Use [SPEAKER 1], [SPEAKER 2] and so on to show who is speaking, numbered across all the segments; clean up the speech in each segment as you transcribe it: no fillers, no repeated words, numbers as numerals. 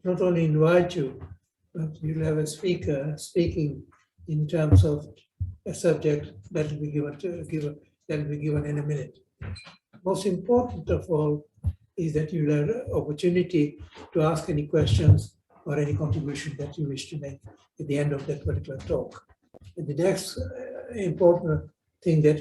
[SPEAKER 1] not only invite you, but you'll have a speaker speaking in terms of a subject that will be given in a minute. Most important of all is that you'll have an opportunity to ask any questions or any contribution that you wish to make at the end of that particular talk. And the next important thing that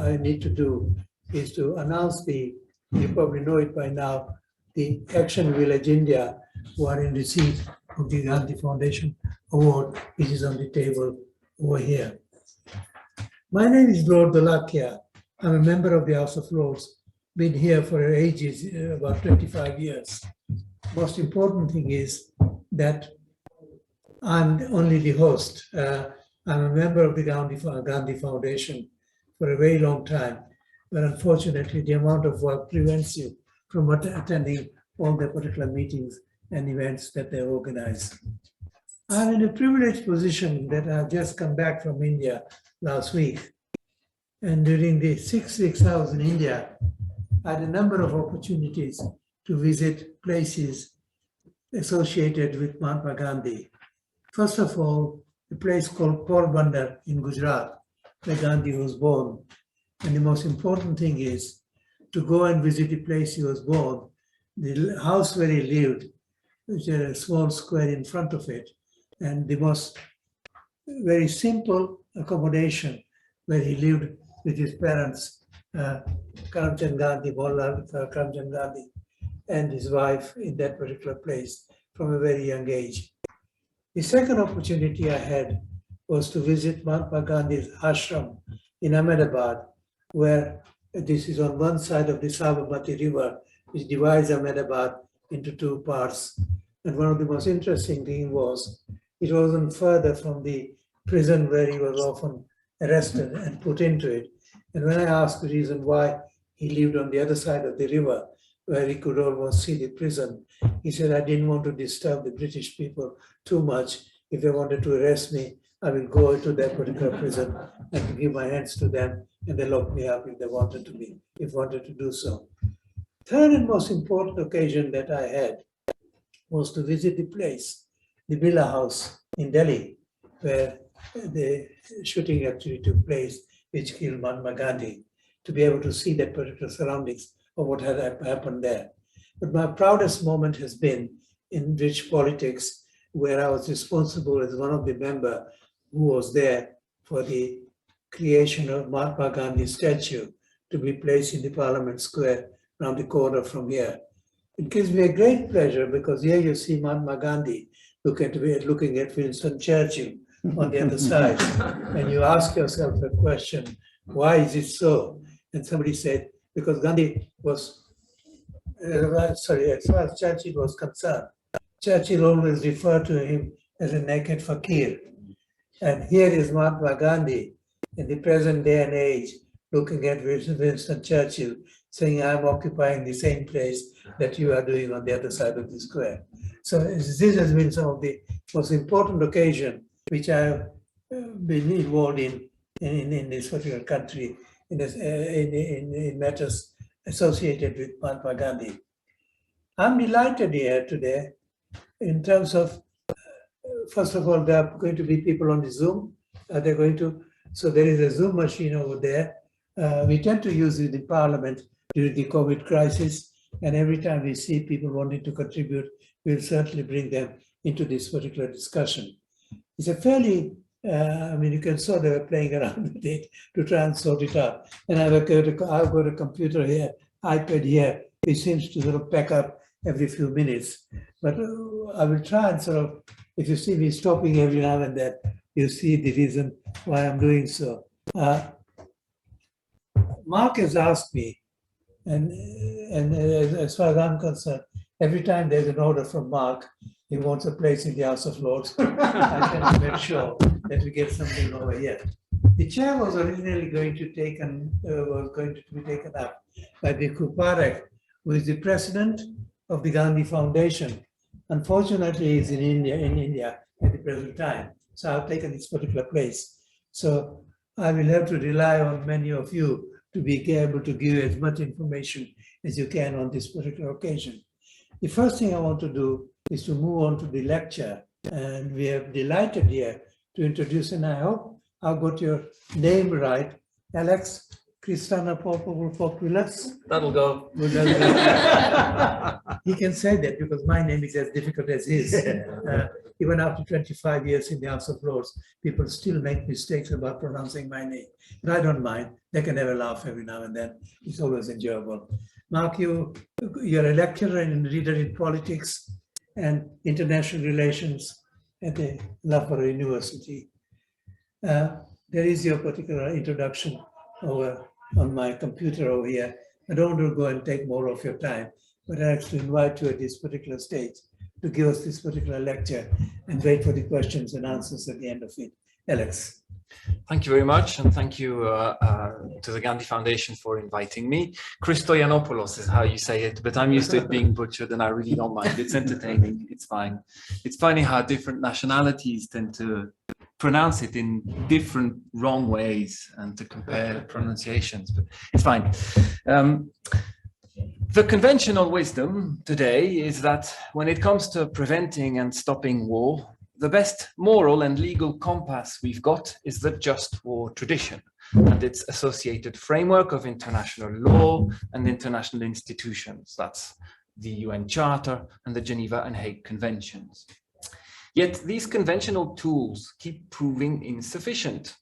[SPEAKER 1] I need to do is to announce you probably know it by now, the Action Village India, who are in receipt of the Gandhi Foundation Award, which is on the table over here. My name is Lord Dalakia. I'm a member of the House of Lords, been here for ages, about 25 years. Most important thing is that I'm only the host. I'm a member of the Gandhi Foundation for a very long time, but unfortunately the amount of work prevents you from attending all the particular meetings and events that they organize. I'm in a privileged position that I've just come back from India last week. And during the 6 weeks I was in India, I had a number of opportunities to visit places associated with Mahatma Gandhi. First of all, a place called Porbandar in Gujarat, where Gandhi was born. And the most important thing is to go and visit the place he was born, the house where he lived, which had a small square in front of it, and the most very simple accommodation where he lived with his parents, Karamchand Gandhi, Mohanlal Karamchand Gandhi, and his wife in that particular place from a very young age. The second opportunity I had was to visit Mahatma Gandhi's ashram in Ahmedabad, where this is on one side of the Sabarmati River, which divides Ahmedabad into two parts. And one of the most interesting things was, it wasn't further from the prison where he was often arrested and put into it. And when I asked the reason why he lived on the other side of the river, where he could almost see the prison, he said, I didn't want to disturb the British people too much. If they wanted to arrest me, I will go to that particular prison and give my hands to them, and they lock me up if they wanted to do so. Third and most important occasion that I had was to visit the place, the Birla House in Delhi, where the shooting actually took place, which killed Mahatma Gandhi, to be able to see that particular surroundings of what had happened there. But my proudest moment has been in British politics, where I was responsible as one of the members who was there for the creation of Mahatma Gandhi's statue to be placed in the Parliament Square around the corner from here. It gives me a great pleasure because here you see Mahatma Gandhi looking at Winston Churchill on the other side. And you ask yourself the question, why is it so? And somebody said, because Gandhi was, as far as Churchill was concerned, Churchill always referred to him as a naked fakir. And here is Mahatma Gandhi in the present day and age, looking at Winston Churchill, saying, I'm occupying the same place that you are doing on the other side of the square. So this has been some of the most important occasion which I have been involved in this particular country, in matters associated with Mahatma Gandhi. I'm delighted here today in terms of, first of all, there are going to be people on the Zoom. They're going to, so there is a Zoom machine over there. We tend to use it in Parliament during the COVID crisis, and every time we see people wanting to contribute, we'll certainly bring them into this particular discussion. It's a fairly, you can sort of playing around with it to try and sort it out. And I've got a computer here, iPad here, which seems to sort of pack up every few minutes. But I will try and sort of, if you see me stopping every now and then, you see the reason why I'm doing so. Mark has asked me, and as far as I'm concerned, every time there's an order from Mark, he wants a place in the House of Lords. I can make sure that we get something over here. The chair was originally going to be taken up by Bhikkhu Parekh, who is the president of the Gandhi Foundation. Unfortunately, he's in India at the present time. So I've taken this particular place. So I will have to rely on many of you to be able to give as much information as you can on this particular occasion. The first thing I want to do is to move on to the lecture. And we are delighted here to introduce, and I hope I got your name right, Alex Christanopoulos.
[SPEAKER 2] That'll go.
[SPEAKER 1] He can say that because my name is as difficult as his. Even after 25 years in the House of Lords, people still make mistakes about pronouncing my name. But I don't mind. They can have a laugh every now and then. It's always enjoyable. Mark, you're a lecturer and reader in politics and international relations at the Loughborough University. There is your particular introduction over on my computer over here. I don't want to go and take more of your time, but I actually invite you at this particular stage to give us this particular lecture and wait for the questions and answers at the end of it. Alex.
[SPEAKER 2] Thank you very much, and thank you to the Gandhi Foundation for inviting me. Christoyanopoulos is how you say it, but I'm used to it being butchered and I really don't mind. It's entertaining, it's fine. It's funny how different nationalities tend to pronounce it in different wrong ways and to compare pronunciations, but it's fine. The conventional wisdom today is that when it comes to preventing and stopping war, the best moral and legal compass we've got is the just war tradition and its associated framework of international law and international institutions. That's the UN Charter and the Geneva and Hague Conventions. Yet these conventional tools keep proving insufficient.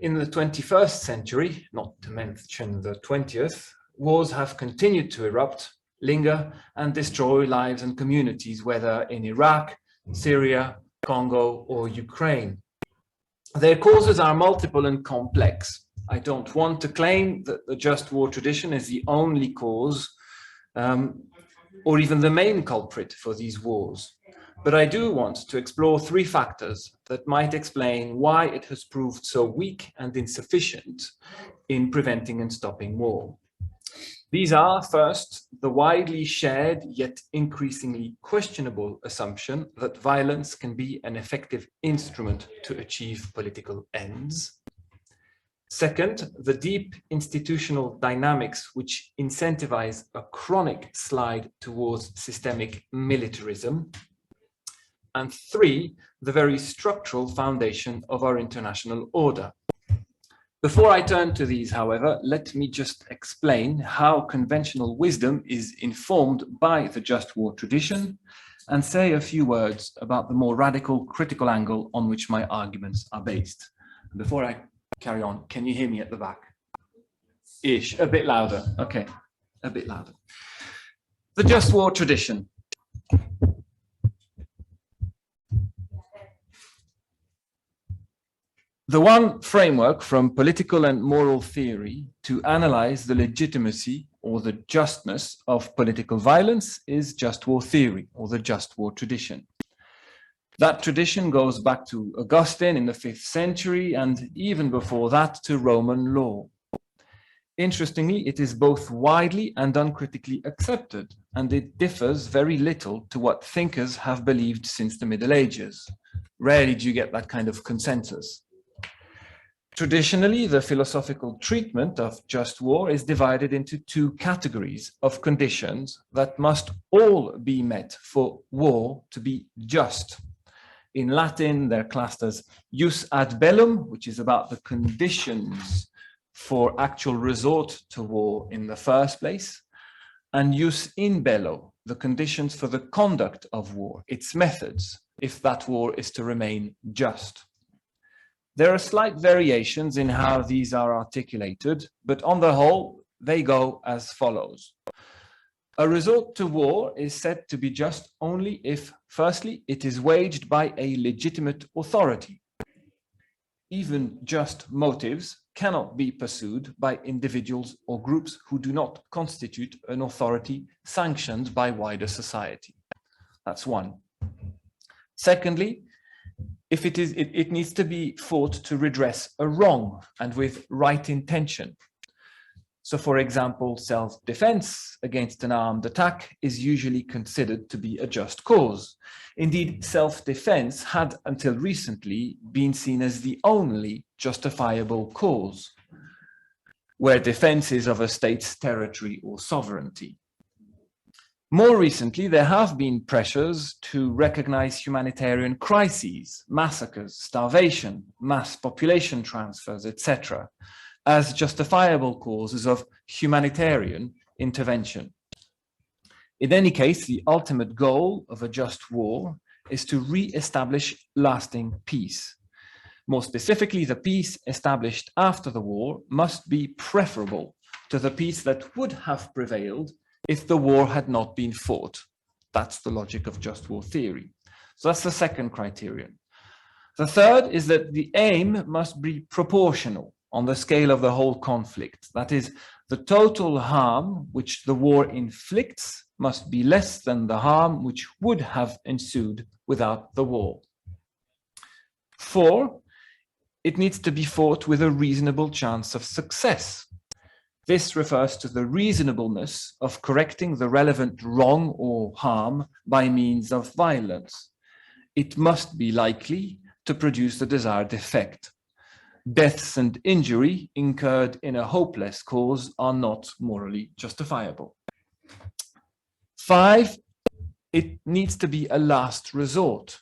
[SPEAKER 2] In the 21st century, not to mention the 20th, wars have continued to erupt, linger, and destroy lives and communities, whether in Iraq, Syria, Congo, or Ukraine. Their causes are multiple and complex. I don't want to claim that the just war tradition is the only cause or even the main culprit for these wars. But I do want to explore three factors that might explain why it has proved so weak and insufficient in preventing and stopping war. These are, first, the widely shared yet increasingly questionable assumption that violence can be an effective instrument to achieve political ends. Second, the deep institutional dynamics which incentivize a chronic slide towards systemic militarism. And three, the very structural foundation of our international order. Before I turn to these, however, let me just explain how conventional wisdom is informed by the just war tradition and say a few words about the more radical critical angle on which my arguments are based. Before I carry on, can you hear me at the back? Ish, a bit louder. Okay, a bit louder. The just war tradition. The one framework from political and moral theory to analyze the legitimacy or the justness of political violence is just war theory, or the just war tradition. That tradition goes back to Augustine in the 5th century, and even before that to Roman law. Interestingly, it is both widely and uncritically accepted, and it differs very little to what thinkers have believed since the Middle Ages. Rarely do you get that kind of consensus. Traditionally, the philosophical treatment of just war is divided into two categories of conditions that must all be met for war to be just. In Latin, they're classed as jus ad bellum, which is about the conditions for actual resort to war in the first place, and jus in bello, the conditions for the conduct of war, its methods, if that war is to remain just. There are slight variations in how these are articulated, but on the whole, they go as follows. A resort to war is said to be just only if, firstly, it is waged by a legitimate authority. Even just motives cannot be pursued by individuals or groups who do not constitute an authority sanctioned by wider society. That's one. Secondly, if it needs to be fought to redress a wrong and with right intention. So, for example, self-defense against an armed attack is usually considered to be a just cause. Indeed, self-defense had until recently been seen as the only justifiable cause, where defense is of a state's territory or sovereignty. More recently, there have been pressures to recognize humanitarian crises, massacres, starvation, mass population transfers, etc., as justifiable causes of humanitarian intervention. In any case, the ultimate goal of a just war is to re-establish lasting peace. More specifically, the peace established after the war must be preferable to the peace that would have prevailed if the war had not been fought. That's the logic of just war theory. So that's the second criterion. The third is that the aim must be proportional on the scale of the whole conflict. That is, the total harm which the war inflicts must be less than the harm which would have ensued without the war. 4, it needs to be fought with a reasonable chance of success. This refers to the reasonableness of correcting the relevant wrong or harm by means of violence. It must be likely to produce the desired effect. Deaths and injury incurred in a hopeless cause are not morally justifiable. 5, it needs to be a last resort.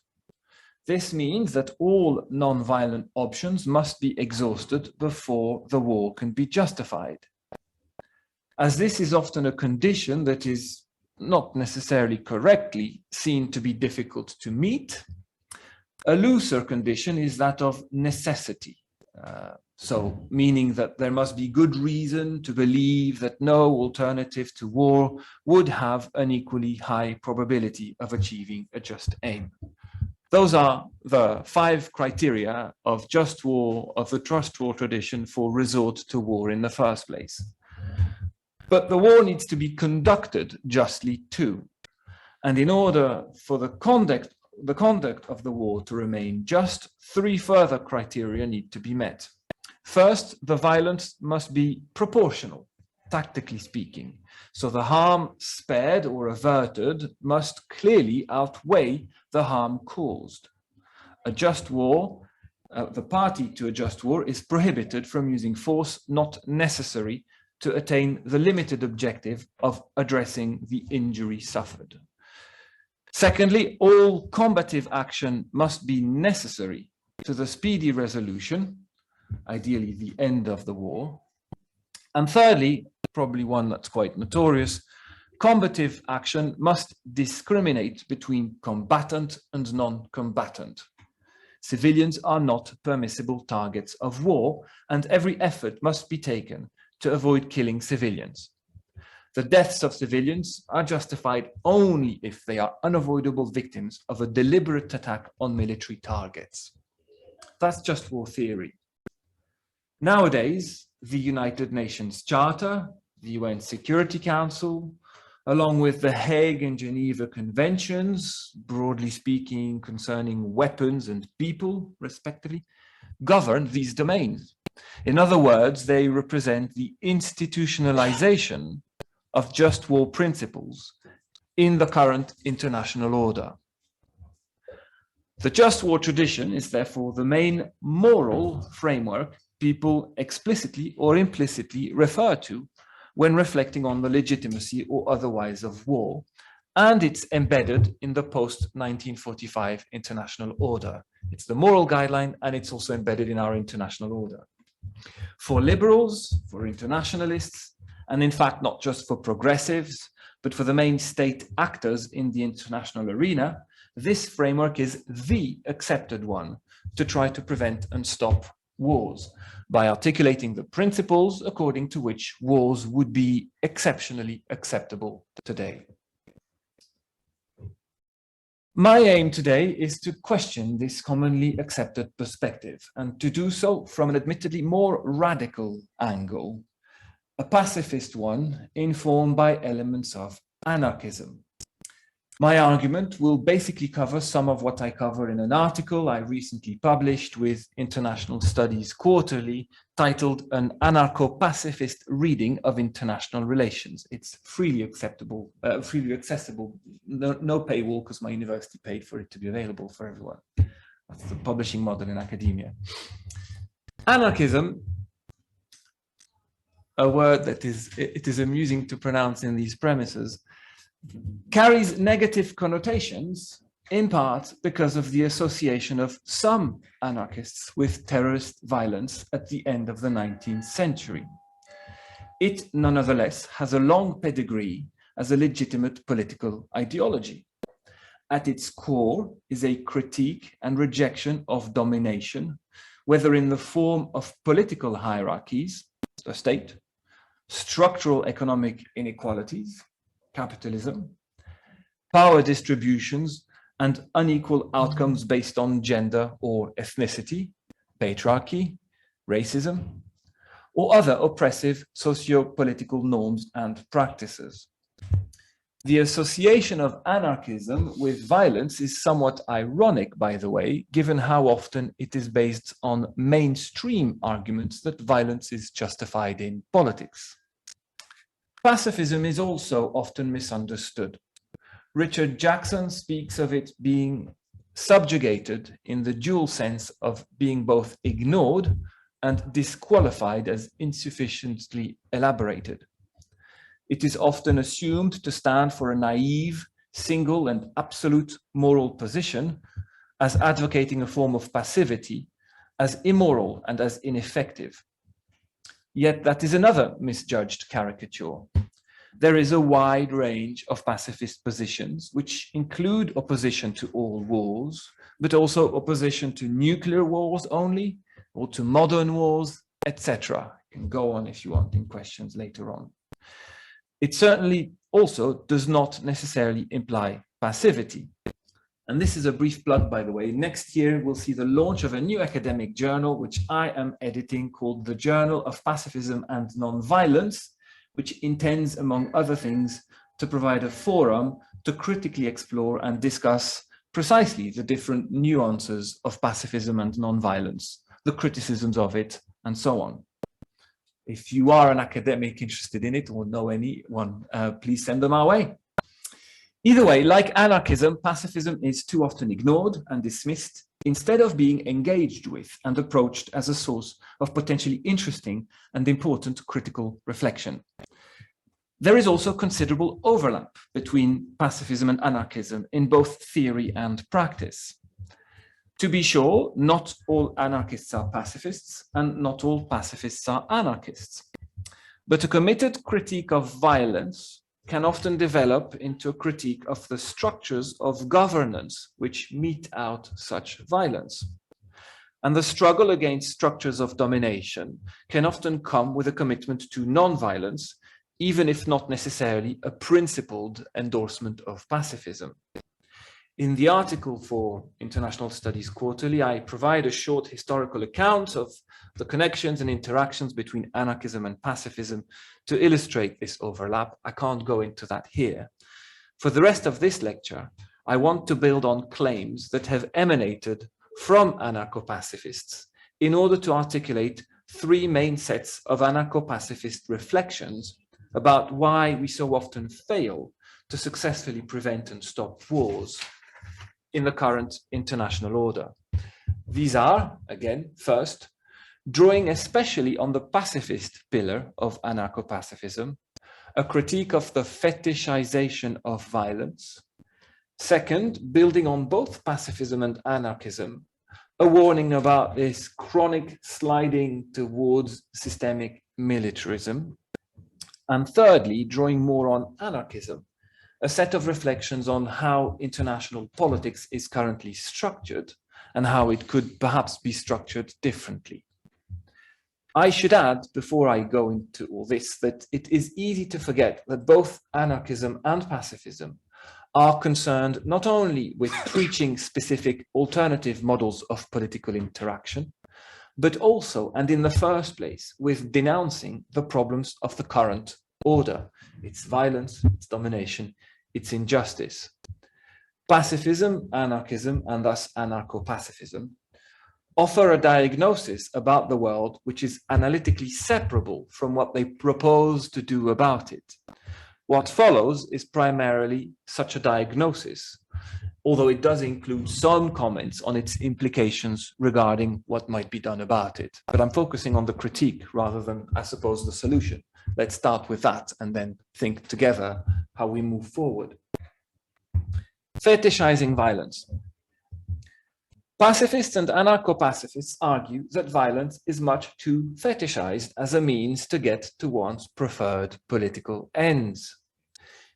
[SPEAKER 2] This means that all non-violent options must be exhausted before the war can be justified. As this is often a condition that is not necessarily correctly seen to be difficult to meet, a looser condition is that of necessity. So meaning that there must be good reason to believe that no alternative to war would have an equally high probability of achieving a just aim. Those are the 5 criteria of just war, of the just war tradition for resort to war in the first place. But the war needs to be conducted justly too. And in order for the conduct of the war to remain just, 3 further criteria need to be met. First, the violence must be proportional, tactically speaking. So the harm spared or averted must clearly outweigh the harm caused. A just war, the party to a just war is prohibited from using force not necessary to attain the limited objective of addressing the injury suffered. Secondly, all combative action must be necessary to the speedy resolution, ideally the end of the war. And thirdly, probably one that's quite notorious, combative action must discriminate between combatant and non-combatant. Civilians are not permissible targets of war, and every effort must be taken to avoid killing civilians. The deaths of civilians are justified only if they are unavoidable victims of a deliberate attack on military targets. That's just war theory. Nowadays, the United Nations Charter, the UN Security Council, along with the Hague and Geneva Conventions, broadly speaking concerning weapons and people, respectively, govern these domains. In other words, they represent the institutionalization of just war principles in the current international order. The just war tradition is therefore the main moral framework people explicitly or implicitly refer to when reflecting on the legitimacy or otherwise of war, and it's embedded in the post-1945 international order. It's the moral guideline, and it's also embedded in our international order. For liberals, for internationalists, and in fact, not just for progressives, but for the main state actors in the international arena, this framework is the accepted one to try to prevent and stop wars by articulating the principles according to which wars would be exceptionally acceptable today. My aim today is to question this commonly accepted perspective, and to do so from an admittedly more radical angle, a pacifist one informed by elements of anarchism. My argument will basically cover some of what I cover in an article I recently published with International Studies Quarterly, titled An Anarcho-Pacifist Reading of International Relations. It's freely accessible, no paywall, because my university paid for it to be available for everyone. That's the publishing model in academia. Anarchism, a word that is amusing to pronounce in these premises, carries negative connotations, in part because of the association of some anarchists with terrorist violence at the end of the 19th century. It nonetheless has a long pedigree as a legitimate political ideology. At its core is a critique and rejection of domination, whether in the form of political hierarchies, the state, structural economic inequalities, capitalism, power distributions, and unequal outcomes based on gender or ethnicity, patriarchy, racism, or other oppressive socio-political norms and practices. The association of anarchism with violence is somewhat ironic, by the way, given how often it is based on mainstream arguments that violence is justified in politics. Pacifism is also often misunderstood. Richard Jackson speaks of it being subjugated in the dual sense of being both ignored and disqualified as insufficiently elaborated. It is often assumed to stand for a naive, single and absolute moral position, as advocating a form of passivity, as immoral and as ineffective. Yet that is another misjudged caricature. There is a wide range of pacifist positions, which include opposition to all wars, but also opposition to nuclear wars only, or to modern wars, etc. You can go on if you want in questions later on. It certainly also does not necessarily imply passivity. And this is a brief plug, by the way. Next year, we'll see the launch of a new academic journal, which I am editing, called the Journal of Pacifism and Nonviolence, which intends, among other things, to provide a forum to critically explore and discuss precisely the different nuances of pacifism and nonviolence, the criticisms of it, and so on. If you are an academic interested in it or know anyone, please send them our way. Either way, like anarchism, pacifism is too often ignored and dismissed instead of being engaged with and approached as a source of potentially interesting and important critical reflection. There is also considerable overlap between pacifism and anarchism in both theory and practice. To be sure, not all anarchists are pacifists, and not all pacifists are anarchists. But a committed critique of violence can often develop into a critique of the structures of governance which mete out such violence. And the struggle against structures of domination can often come with a commitment to non-violence, even if not necessarily a principled endorsement of pacifism. In the article for International Studies Quarterly, I provide a short historical account of the connections and interactions between anarchism and pacifism to illustrate this overlap. I can't go into that here. For the rest of this lecture, I want to build on claims that have emanated from anarcho-pacifists in order to articulate three main sets of anarcho-pacifist reflections about why we so often fail to successfully prevent and stop wars in the current international order. These are, again, first, drawing especially on the pacifist pillar of anarcho-pacifism, a critique of the fetishization of violence. Second, building on both pacifism and anarchism, a warning about this chronic sliding towards systemic militarism. And thirdly, drawing more on anarchism, a set of reflections on how international politics is currently structured and how it could perhaps be structured differently. I should add, before I go into all this, that it is easy to forget that both anarchism and pacifism are concerned not only with preaching specific alternative models of political interaction, but also, and in the first place, with denouncing the problems of the current order, its violence, its domination, its injustice. Pacifism, anarchism, and thus anarcho-pacifism offer a diagnosis about the world which is analytically separable from what they propose to do about it. What follows is primarily such a diagnosis, although it does include some comments on its implications regarding what might be done about it. But I'm focusing on the critique rather than, I suppose, the solution. let's start with that and then think together how we move forward. Fetishizing violence. Pacifists and anarcho-pacifists argue that violence is much too fetishized as a means to get to one's preferred political ends.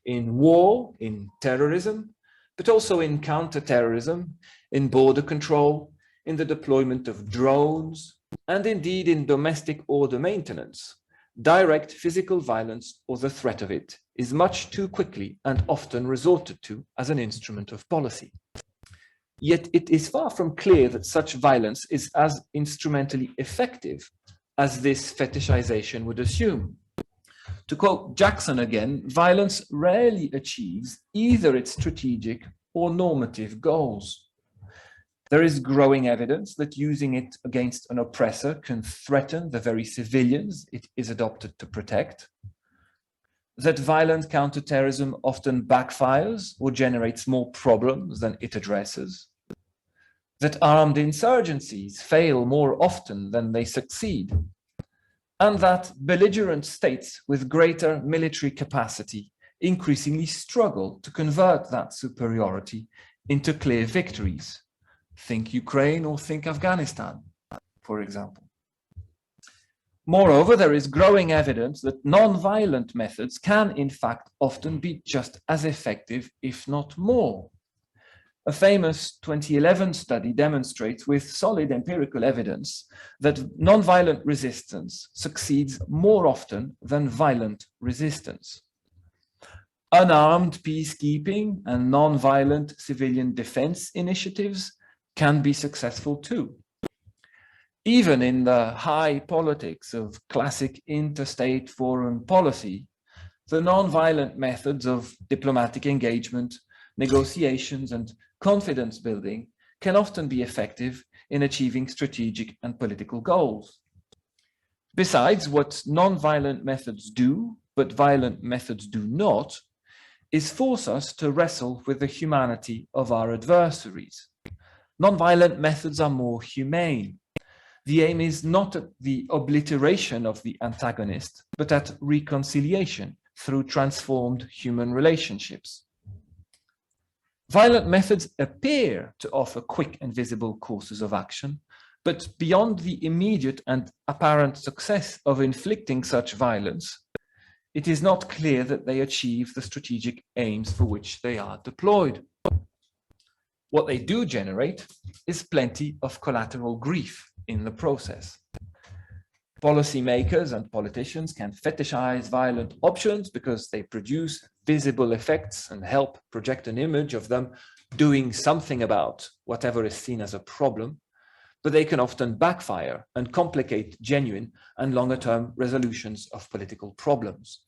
[SPEAKER 2] In war, in terrorism, but also in counterterrorism, in border control, in the deployment of drones, and indeed in domestic order maintenance, direct physical violence or the threat of it is much too quickly and often resorted to as an instrument of policy. Yet it is far from clear that such violence is as instrumentally effective as this fetishization would assume. To quote Jackson again, violence rarely achieves either its strategic or normative goals. There is growing evidence that using it against an oppressor can threaten the very civilians it is adopted to protect, that violent counterterrorism often backfires or generates more problems than it addresses, that armed insurgencies fail more often than they succeed, and that belligerent states with greater military capacity increasingly struggle to convert that superiority into clear victories. Think Ukraine or think Afghanistan, for example. Moreover, there is growing evidence that non-violent methods can, in fact, often be just as effective, if not more. A famous 2011 study demonstrates with solid empirical evidence that non-violent resistance succeeds more often than violent resistance. Unarmed peacekeeping and non-violent civilian defense initiatives can be successful too. Even in the high politics of classic interstate foreign policy, the non-violent methods of diplomatic engagement, negotiations, and confidence building can often be effective in achieving strategic and political goals. Besides, what non-violent methods do, but violent methods do not, is force us to wrestle with the humanity of our adversaries. Non-violent methods are more humane. The aim is not at the obliteration of the antagonist, but at reconciliation through transformed human relationships. Violent methods appear to offer quick and visible courses of action, but beyond the immediate and apparent success of inflicting such violence, it is not clear that they achieve the strategic aims for which they are deployed. What they do generate is plenty of collateral grief in the process. Policymakers and politicians can fetishize violent options because they produce visible effects and help project an image of them doing something about whatever is seen as a problem, but they can often backfire and complicate genuine and longer-term resolutions of political problems.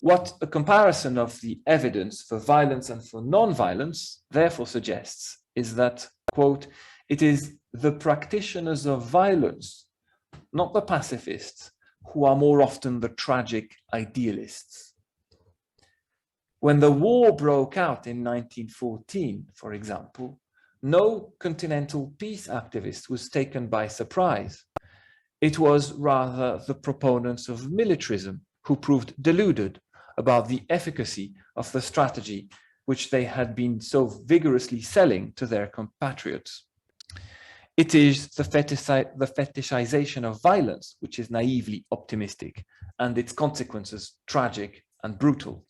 [SPEAKER 2] What a comparison of the evidence for violence and for non-violence therefore suggests is that, quote, it is the practitioners of violence, not the pacifists, who are more often the tragic idealists. When the war broke out in 1914, for example, no continental peace activist was taken by surprise. It was rather the proponents of militarism who proved deluded about the efficacy of the strategy which they had been so vigorously selling to their compatriots. It is the fetishization of violence which is naively optimistic, and its consequences tragic and brutal.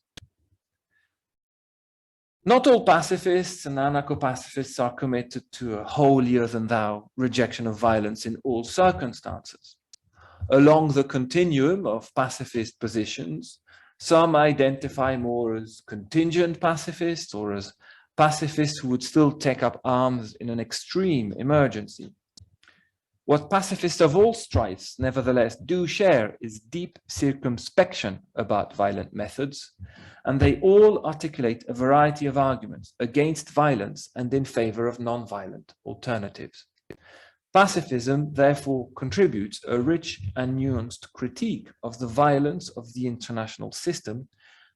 [SPEAKER 2] Not all pacifists and anarcho-pacifists are committed to a holier-than-thou rejection of violence in all circumstances. Along the continuum of pacifist positions, some identify more as contingent pacifists or as pacifists who would still take up arms in an extreme emergency. What pacifists of all stripes nevertheless do share is deep circumspection about violent methods, and they all articulate a variety of arguments against violence and in favor of non-violent alternatives. Pacifism therefore contributes a rich and nuanced critique of the violence of the international system,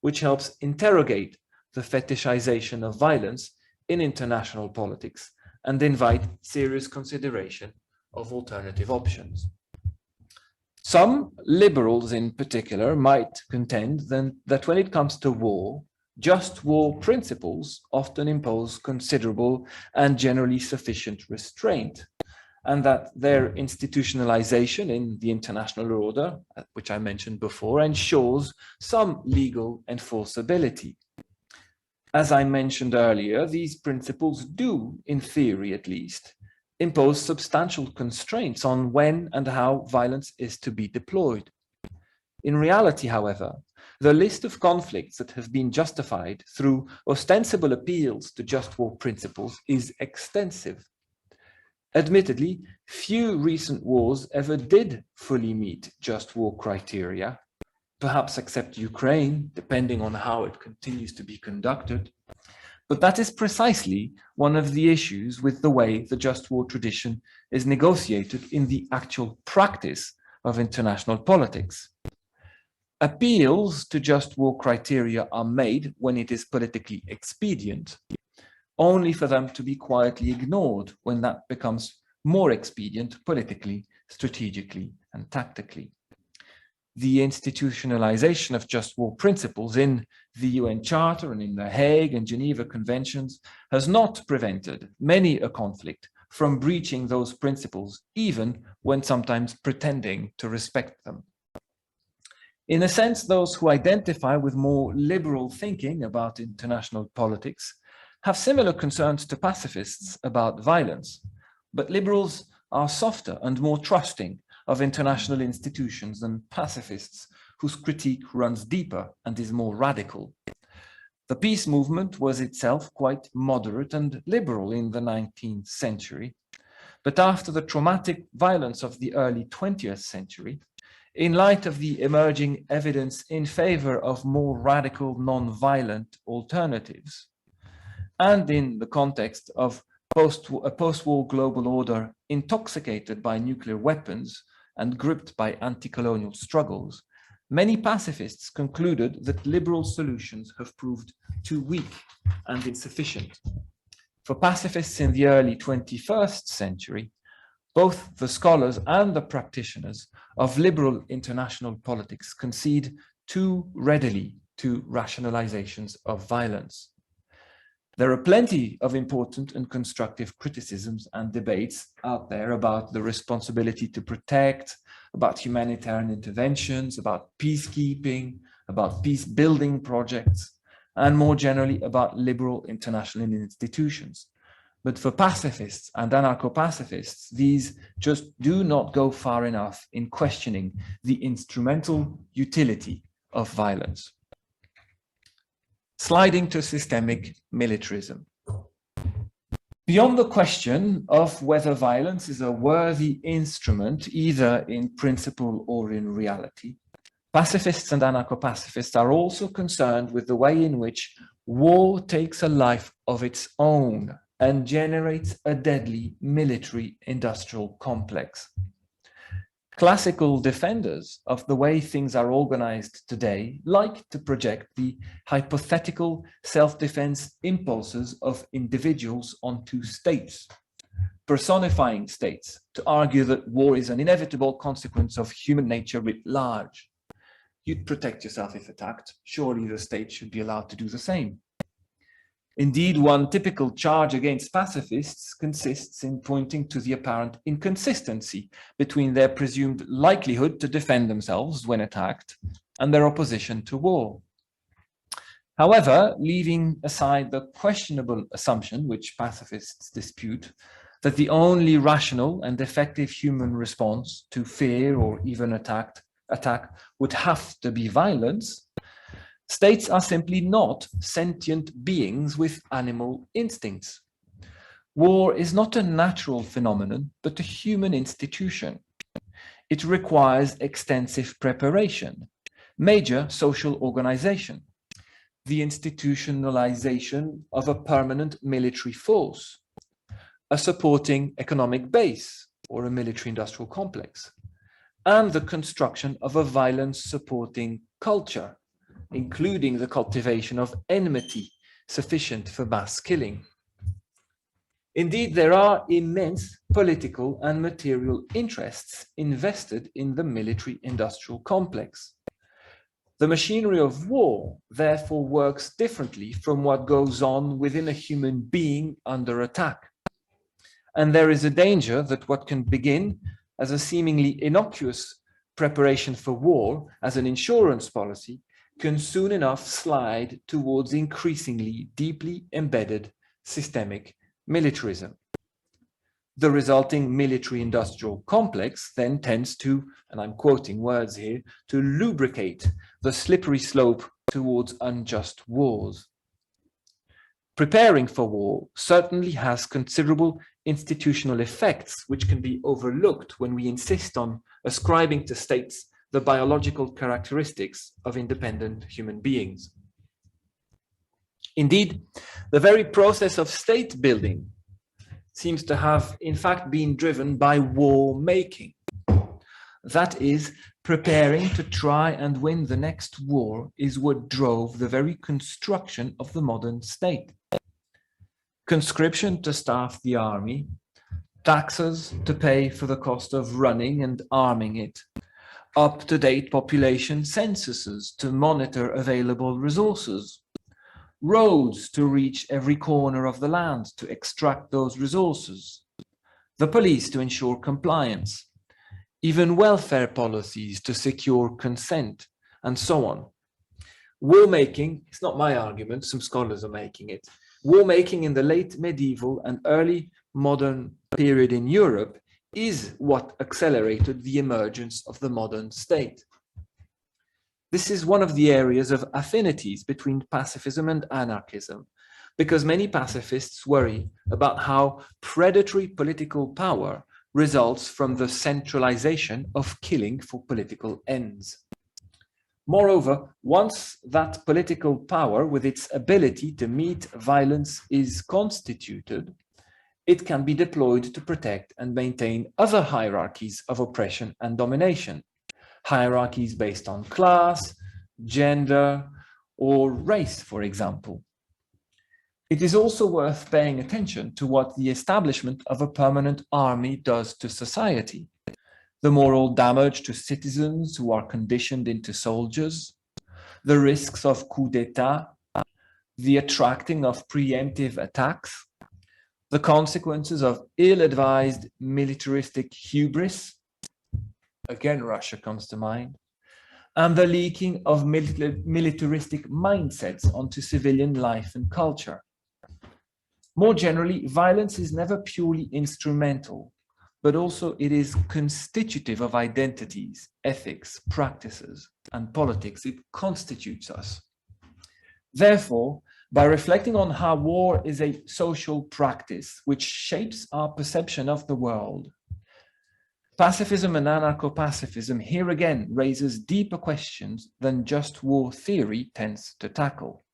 [SPEAKER 2] which helps interrogate the fetishization of violence in international politics and invite serious consideration of alternative options. Some liberals in particular might contend then that when it comes to war, just war principles often impose considerable and generally sufficient restraint, and that their institutionalization in the international order, which I mentioned before, ensures some legal enforceability. As I mentioned earlier, these principles do, in theory at least, impose substantial constraints on when and how violence is to be deployed. In reality, however, the list of conflicts that have been justified through ostensible appeals to just war principles is extensive. Admittedly, few recent wars ever did fully meet just war criteria, perhaps except Ukraine, depending on how it continues to be conducted. But that is precisely one of the issues with the way the just war tradition is negotiated in the actual practice of international politics. Appeals to just war criteria are made when it is politically expedient, only for them to be quietly ignored when that becomes more expedient politically, strategically, and tactically. The institutionalization of just war principles in the UN Charter and in the Hague and Geneva Conventions has not prevented many a conflict from breaching those principles, even when sometimes pretending to respect them. In a sense, those who identify with more liberal thinking about international politics have similar concerns to pacifists about violence, but liberals are softer and more trusting of international institutions than pacifists, whose critique runs deeper and is more radical. The peace movement was itself quite moderate and liberal in the 19th century, but after the traumatic violence of the early 20th century, in light of the emerging evidence in favor of more radical non-violent alternatives, and in the context of a post-war global order intoxicated by nuclear weapons and gripped by anti-colonial struggles, many pacifists concluded that liberal solutions have proved too weak and insufficient. For pacifists in the early 21st century, both the scholars and the practitioners of liberal international politics concede too readily to rationalizations of violence. There are plenty of important and constructive criticisms and debates out there about the responsibility to protect, about humanitarian interventions, about peacekeeping, about peace-building projects, and more generally about liberal international institutions. But for pacifists and anarcho-pacifists, these just do not go far enough in questioning the instrumental utility of violence. Sliding to systemic militarism. Beyond the question of whether violence is a worthy instrument, either in principle or in reality, pacifists and anarcho-pacifists are also concerned with the way in which war takes a life of its own and generates a deadly military-industrial complex. Classical defenders of the way things are organized today like to project the hypothetical self-defense impulses of individuals onto states, personifying states to argue that war is an inevitable consequence of human nature writ large. You'd protect yourself if attacked. Surely the state should be allowed to do the same. Indeed, one typical charge against pacifists consists in pointing to the apparent inconsistency between their presumed likelihood to defend themselves when attacked and their opposition to war. However, leaving aside the questionable assumption, which pacifists dispute, that the only rational and effective human response to fear or even attack would have to be violence, states are simply not sentient beings with animal instincts. War is not a natural phenomenon, but a human institution. It requires extensive preparation, major social organization, the institutionalization of a permanent military force, a supporting economic base or a military-industrial complex, and the construction of a violence-supporting culture, including the cultivation of enmity sufficient for mass killing. Indeed, there are immense political and material interests invested in the military-industrial complex. The machinery of war, therefore, works differently from what goes on within a human being under attack. And there is a danger that what can begin as a seemingly innocuous preparation for war as an insurance policy can soon enough slide towards increasingly deeply embedded systemic militarism. The resulting military-industrial complex then tends to, and I'm quoting words here, to lubricate the slippery slope towards unjust wars. Preparing for war certainly has considerable institutional effects which can be overlooked when we insist on ascribing to states the biological characteristics of independent human beings. Indeed, the very process of state building seems to have in fact been driven by war making. That is, preparing to try and win the next war is what drove the very construction of the modern state. Conscription to staff the army, taxes to pay for the cost of running and arming it, up-to-date population censuses to monitor available resources, roads to reach every corner of the land to extract those resources, the police to ensure compliance, even welfare policies to secure consent, and so on. War making, it's not my argument, some scholars are making it. War making in the late medieval and early modern period in Europe is what accelerated the emergence of the modern state. This is one of the areas of affinities between pacifism and anarchism, because many pacifists worry about how predatory political power results from the centralization of killing for political ends. Moreover, once that political power with its ability to meet violence is constituted, it can be deployed to protect and maintain other hierarchies of oppression and domination, hierarchies based on class, gender, or race, for example. It is also worth paying attention to what the establishment of a permanent army does to society. The moral damage to citizens who are conditioned into soldiers, the risks of coup d'etat, the attracting of preemptive attacks, the consequences of ill-advised militaristic hubris, again Russia comes to mind, and the leaking of militaristic mindsets onto civilian life and culture. More generally, violence is never purely instrumental, but also it is constitutive of identities, ethics, practices, and politics. It constitutes us. Therefore, by reflecting on how war is a social practice which shapes our perception of the world, pacifism and anarcho-pacifism here again raises deeper questions than just war theory tends to tackle.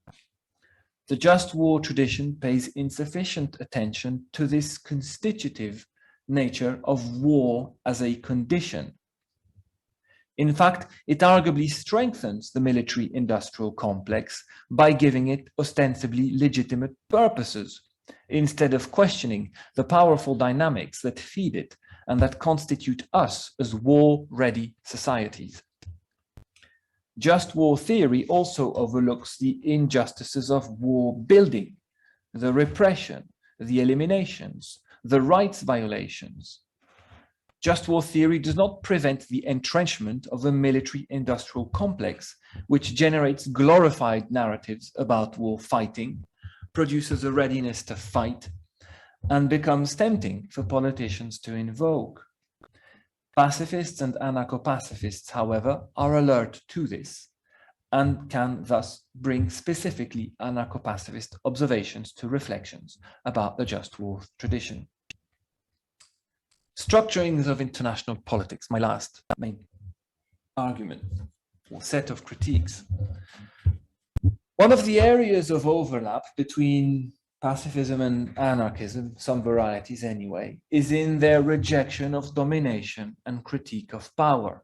[SPEAKER 2] The just war tradition pays insufficient attention to this constitutive nature of war as a condition. In fact, it arguably strengthens the military-industrial complex by giving it ostensibly legitimate purposes, instead of questioning the powerful dynamics that feed it and that constitute us as war-ready societies. Just war theory also overlooks the injustices of war building, the repression, the eliminations, the rights violations. Just war theory does not prevent the entrenchment of a military-industrial complex, which generates glorified narratives about war fighting, produces a readiness to fight, and becomes tempting for politicians to invoke. Pacifists and anarcho-pacifists, however, are alert to this and can thus bring specifically anarcho-pacifist observations to reflections about the just war tradition. Structurings of international politics, my last main argument or set of critiques. One of the areas of overlap between pacifism and anarchism, some varieties anyway, is in their rejection of domination and critique of power.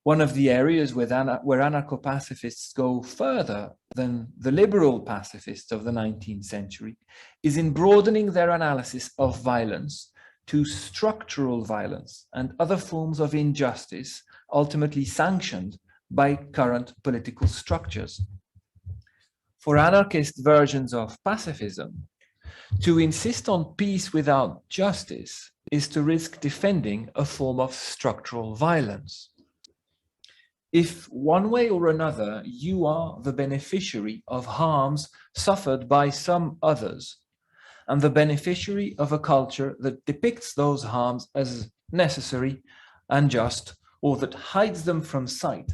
[SPEAKER 2] One of the areas where anarcho-pacifists go further than the liberal pacifists of the 19th century is in broadening their analysis of violence to structural violence and other forms of injustice ultimately sanctioned by current political structures. For anarchist versions of pacifism, to insist on peace without justice is to risk defending a form of structural violence. If one way or another you are the beneficiary of harms suffered by some others, and the beneficiary of a culture that depicts those harms as necessary and just, or that hides them from sight,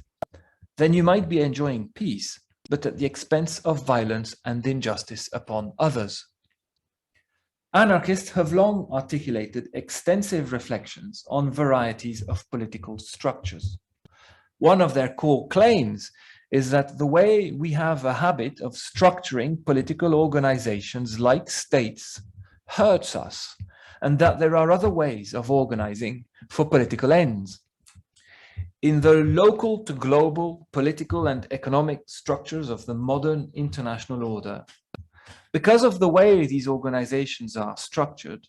[SPEAKER 2] then you might be enjoying peace, but at the expense of violence and injustice upon others. Anarchists have long articulated extensive reflections on varieties of political structures. One of their core claims is that the way we have a habit of structuring political organizations like states hurts us, and that there are other ways of organizing for political ends. In the local to global political and economic structures of the modern international order, because of the way these organizations are structured,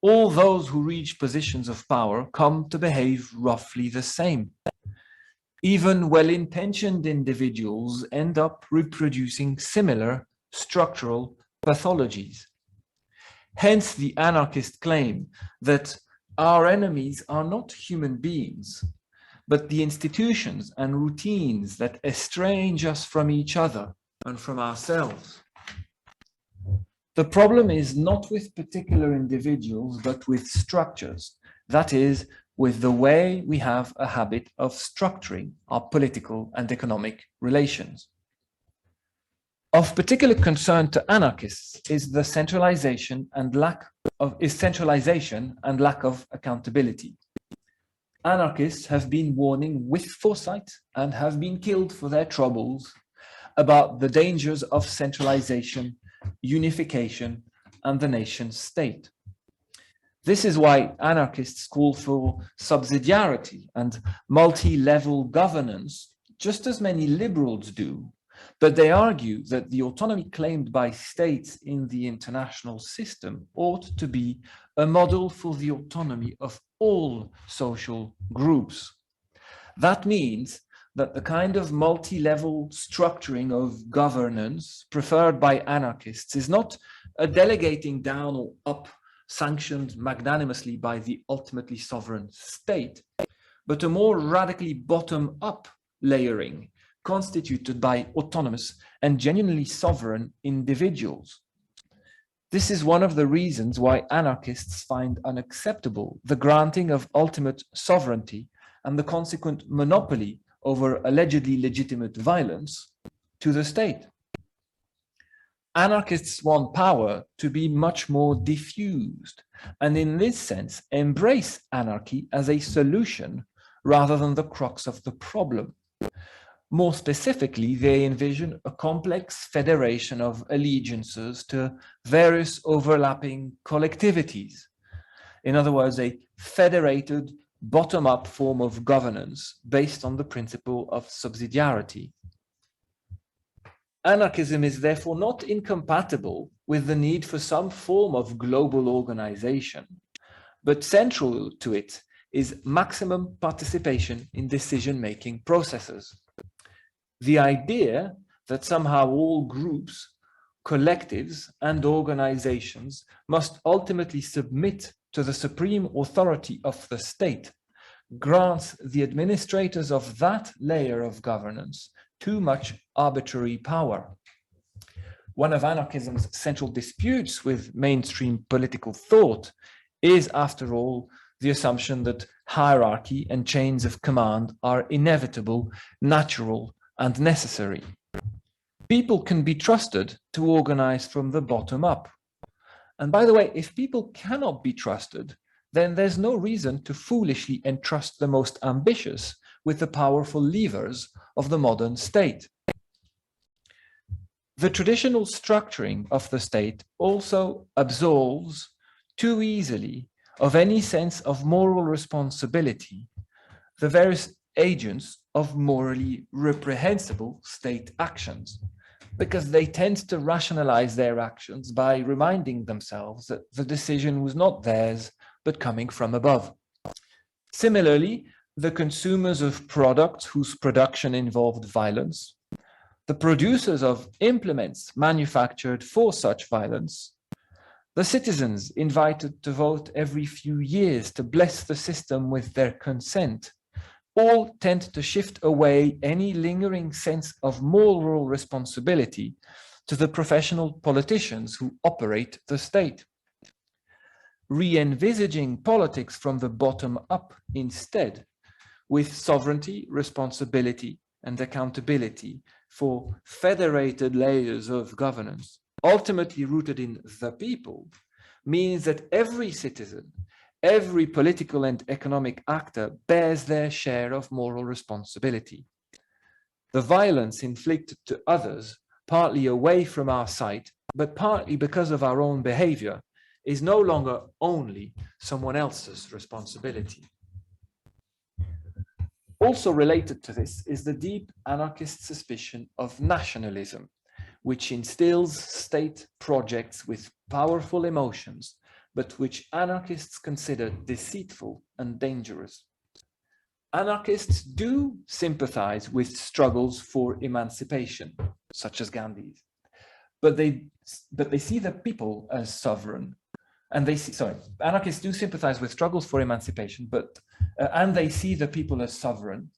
[SPEAKER 2] all those who reach positions of power come to behave roughly the same. Even well-intentioned individuals end up reproducing similar structural pathologies. Hence the anarchist claim that our enemies are not human beings, but the institutions and routines that estrange us from each other and from ourselves. The problem is not with particular individuals, but with structures, that is, with the way we have a habit of structuring our political and economic relations. Of particular concern to anarchists is the centralization and lack of accountability. Anarchists have been warning with foresight and have been killed for their troubles about the dangers of centralization, unification, and the nation state. This is why anarchists call for subsidiarity and multi-level governance, just as many liberals do, but they argue that the autonomy claimed by states in the international system ought to be a model for the autonomy of all social groups. That means that the kind of multi-level structuring of governance preferred by anarchists is not a delegating down or up sanctioned magnanimously by the ultimately sovereign state, but a more radically bottom-up layering constituted by autonomous and genuinely sovereign individuals. This is one of the reasons why anarchists find unacceptable the granting of ultimate sovereignty and the consequent monopoly over allegedly legitimate violence to the state. Anarchists want power to be much more diffused, and in this sense embrace anarchy as a solution rather than the crux of the problem. More specifically, they envision a complex federation of allegiances to various overlapping collectivities. In other words, a federated bottom-up form of governance based on the principle of subsidiarity. Anarchism is therefore not incompatible with the need for some form of global organization, but central to it is maximum participation in decision-making processes. The idea that somehow all groups, collectives, and organizations must ultimately submit to the supreme authority of the state grants the administrators of that layer of governance too much arbitrary power. One of anarchism's central disputes with mainstream political thought is, after all, the assumption that hierarchy and chains of command are inevitable, natural, and necessary. People can be trusted to organize from the bottom up. And by the way, if people cannot be trusted, then there's no reason to foolishly entrust the most ambitious with the powerful levers of the modern state. The traditional structuring of the state also absolves too easily of any sense of moral responsibility the various agents of morally reprehensible state actions, because they tend to rationalize their actions by reminding themselves that the decision was not theirs, but coming from above. Similarly, the consumers of products whose production involved violence, the producers of implements manufactured for such violence, the citizens invited to vote every few years to bless the system with their consent, all tend to shift away any lingering sense of moral responsibility to the professional politicians who operate the state. Re-envisaging politics from the bottom up instead, with sovereignty, responsibility, and accountability for federated layers of governance, ultimately rooted in the people, means that every citizen, every political and economic actor bears their share of moral responsibility. The violence inflicted to others, partly away from our sight, but partly because of our own behavior, is no longer only someone else's responsibility. Also related to this is the deep anarchist suspicion of nationalism, which instills state projects with powerful emotions, but which anarchists consider deceitful and dangerous. Anarchists do sympathize with struggles for emancipation, such as Gandhi's, but they see the people as sovereign. And anarchists do sympathize with struggles for emancipation, and they see the people as sovereign,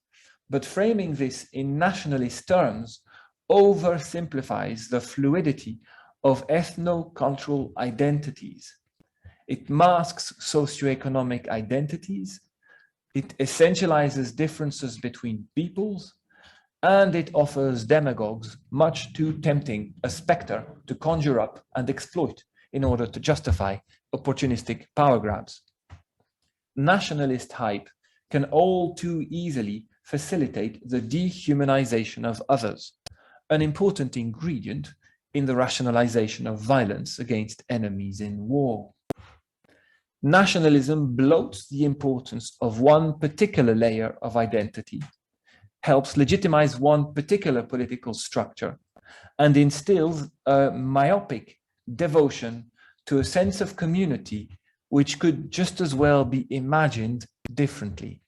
[SPEAKER 2] but framing this in nationalist terms oversimplifies the fluidity of ethno-cultural identities. It masks socioeconomic identities, it essentializes differences between peoples, and it offers demagogues much too tempting a specter to conjure up and exploit in order to justify opportunistic power grabs. Nationalist hype can all too easily facilitate the dehumanization of others, an important ingredient in the rationalization of violence against enemies in war. Nationalism bloats the importance of one particular layer of identity, helps legitimize one particular political structure, and instills a myopic devotion to a sense of community which could just as well be imagined differently.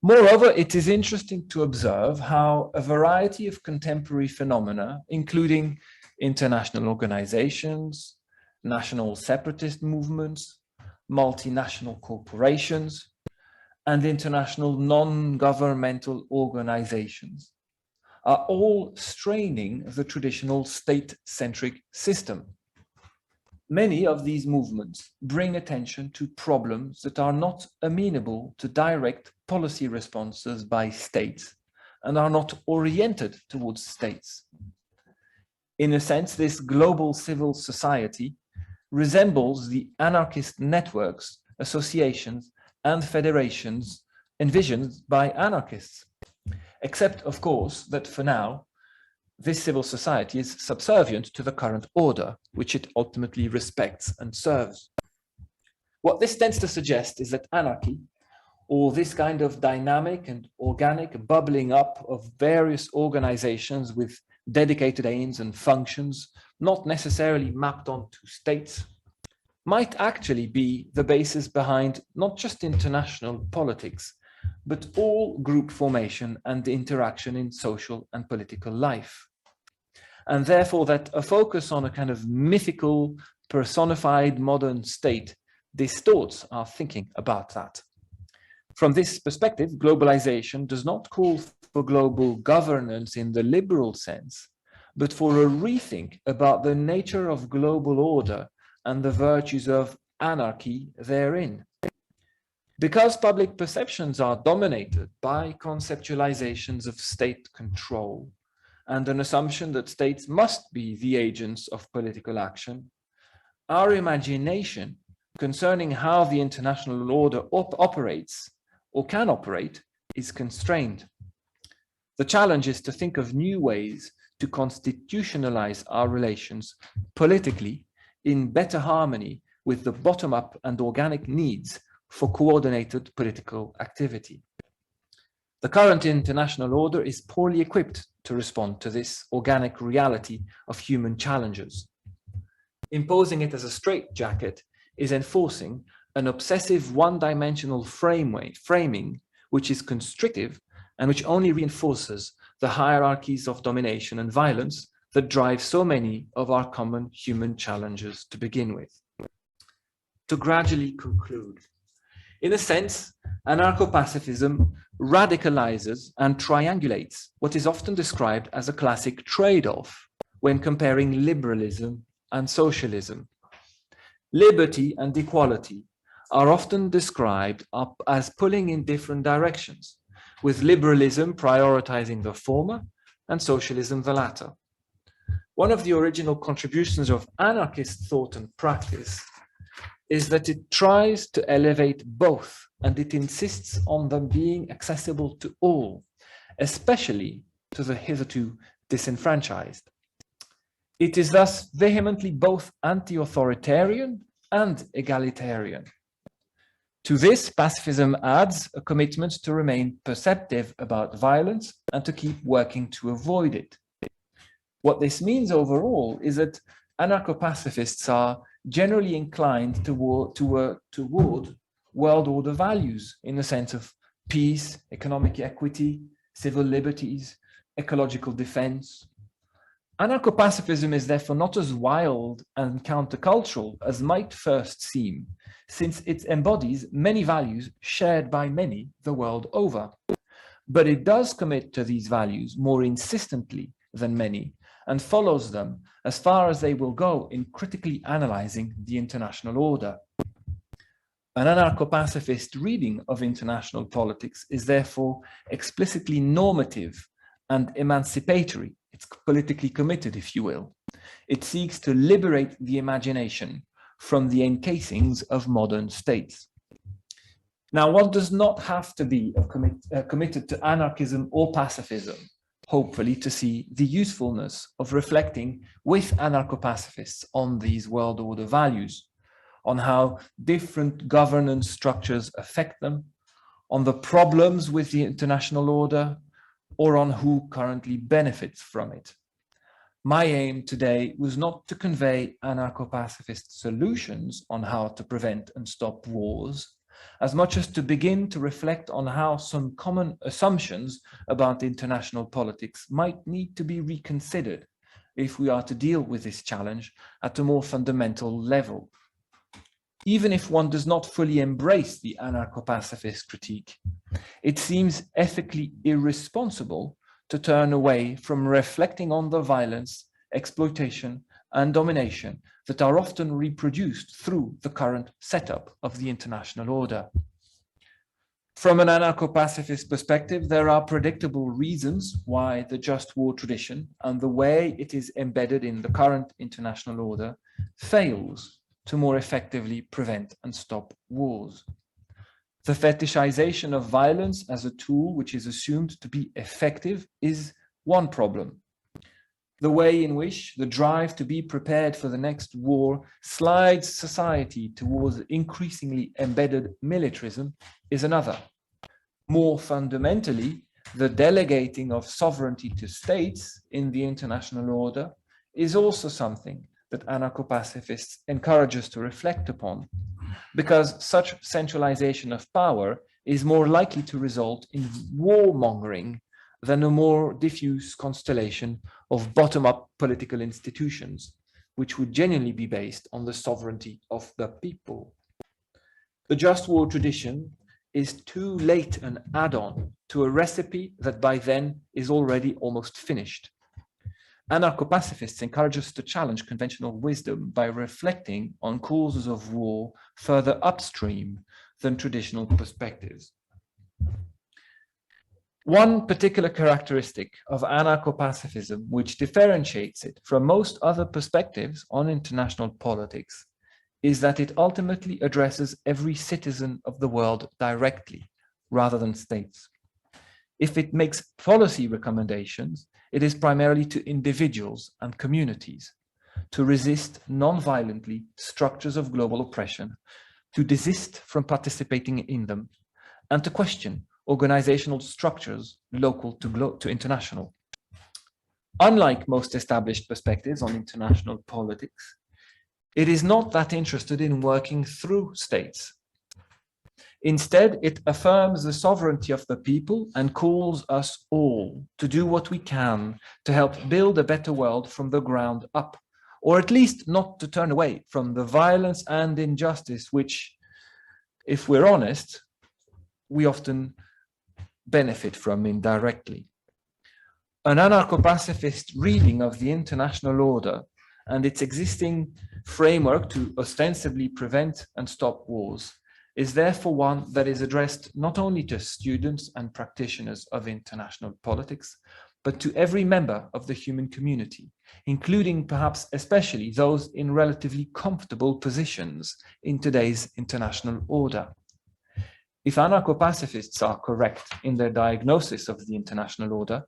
[SPEAKER 2] Moreover, it is interesting to observe how a variety of contemporary phenomena, including international organizations, national separatist movements, multinational corporations, and international non-governmental organizations, are all straining the traditional state-centric system. Many of these movements bring attention to problems that are not amenable to direct policy responses by states and are not oriented towards states. In a sense, this global civil society resembles the anarchist networks, associations, and federations envisioned by anarchists. Except, of course, that for now, this civil society is subservient to the current order, which it ultimately respects and serves. What this tends to suggest is that anarchy, or this kind of dynamic and organic bubbling up of various organizations with dedicated aims and functions, not necessarily mapped onto states, might actually be the basis behind not just international politics, but all group formation and interaction in social and political life. And therefore that a focus on a kind of mythical, personified modern state distorts our thinking about that. From this perspective, globalization does not call for global governance in the liberal sense, but for a rethink about the nature of global order and the virtues of anarchy therein. Because public perceptions are dominated by conceptualizations of state control and an assumption that states must be the agents of political action, our imagination concerning how the international order operates or can operate is constrained. The challenge is to think of new ways to constitutionalize our relations politically in better harmony with the bottom-up and organic needs for coordinated political activity. The current international order is poorly equipped to respond to this organic reality of human challenges. Imposing it as a straitjacket is enforcing an obsessive one-dimensional framing which is constrictive and which only reinforces the hierarchies of domination and violence that drive so many of our common human challenges to begin with. To gradually conclude, in a sense, anarcho-pacifism radicalizes and triangulates what is often described as a classic trade-off when comparing liberalism and socialism. Liberty and equality are often described as pulling in different directions, with liberalism prioritizing the former and socialism the latter. One of the original contributions of anarchist thought and practice is that it tries to elevate both, and it insists on them being accessible to all, especially to the hitherto disenfranchised. It is thus vehemently both anti-authoritarian and egalitarian. To this, pacifism adds a commitment to remain perceptive about violence and to keep working to avoid it. What this means overall is that anarcho-pacifists are generally inclined toward world order values in the sense of peace, economic equity, civil liberties, ecological defense. Anarcho-pacifism is therefore not as wild and countercultural as might first seem, since it embodies many values shared by many the world over. But it does commit to these values more insistently than many, and follows them as far as they will go in critically analyzing the international order. An anarcho-pacifist reading of international politics is therefore explicitly normative and emancipatory. It's politically committed, if you will. It seeks to liberate the imagination from the encasings of modern states. Now, one does not have to be committed to anarchism or pacifism, hopefully, to see the usefulness of reflecting with anarcho-pacifists on these world order values, on how different governance structures affect them, on the problems with the international order, or on who currently benefits from it. My aim today was not to convey anarcho-pacifist solutions on how to prevent and stop wars, as much as to begin to reflect on how some common assumptions about international politics might need to be reconsidered if we are to deal with this challenge at a more fundamental level. Even if one does not fully embrace the anarcho-pacifist critique, it seems ethically irresponsible to turn away from reflecting on the violence, exploitation, and domination that are often reproduced through the current setup of the international order. From an anarcho-pacifist perspective, there are predictable reasons why the just war tradition and the way it is embedded in the current international order fails to more effectively prevent and stop wars. The fetishization of violence as a tool which is assumed to be effective is one problem. The way in which the drive to be prepared for the next war slides society towards increasingly embedded militarism is another. More fundamentally, the delegating of sovereignty to states in the international order is also something that anarcho-pacifists encourage us to reflect upon, because such centralization of power is more likely to result in warmongering than a more diffuse constellation of bottom-up political institutions, which would genuinely be based on the sovereignty of the people. The just war tradition is too late an add-on to a recipe that by then is already almost finished. Anarcho-pacifists encourage us to challenge conventional wisdom by reflecting on causes of war further upstream than traditional perspectives. One particular characteristic of anarcho-pacifism which differentiates it from most other perspectives on international politics is that it ultimately addresses every citizen of the world directly, rather than states. If it makes policy recommendations, it is primarily to individuals and communities, to resist non-violently structures of global oppression, to desist from participating in them, and to question organizational structures local to international. Unlike most established perspectives on international politics, It is not that interested in working through states. Instead, it affirms the sovereignty of the people and calls us all to do what we can to help build a better world from the ground up, or at least not to turn away from the violence and injustice which, if we're honest, we often benefit from indirectly. An anarcho-pacifist reading of the international order and its existing framework to ostensibly prevent and stop wars is therefore one that is addressed not only to students and practitioners of international politics, but to every member of the human community, including perhaps especially those in relatively comfortable positions in today's international order. If anarcho-pacifists are correct in their diagnosis of the international order,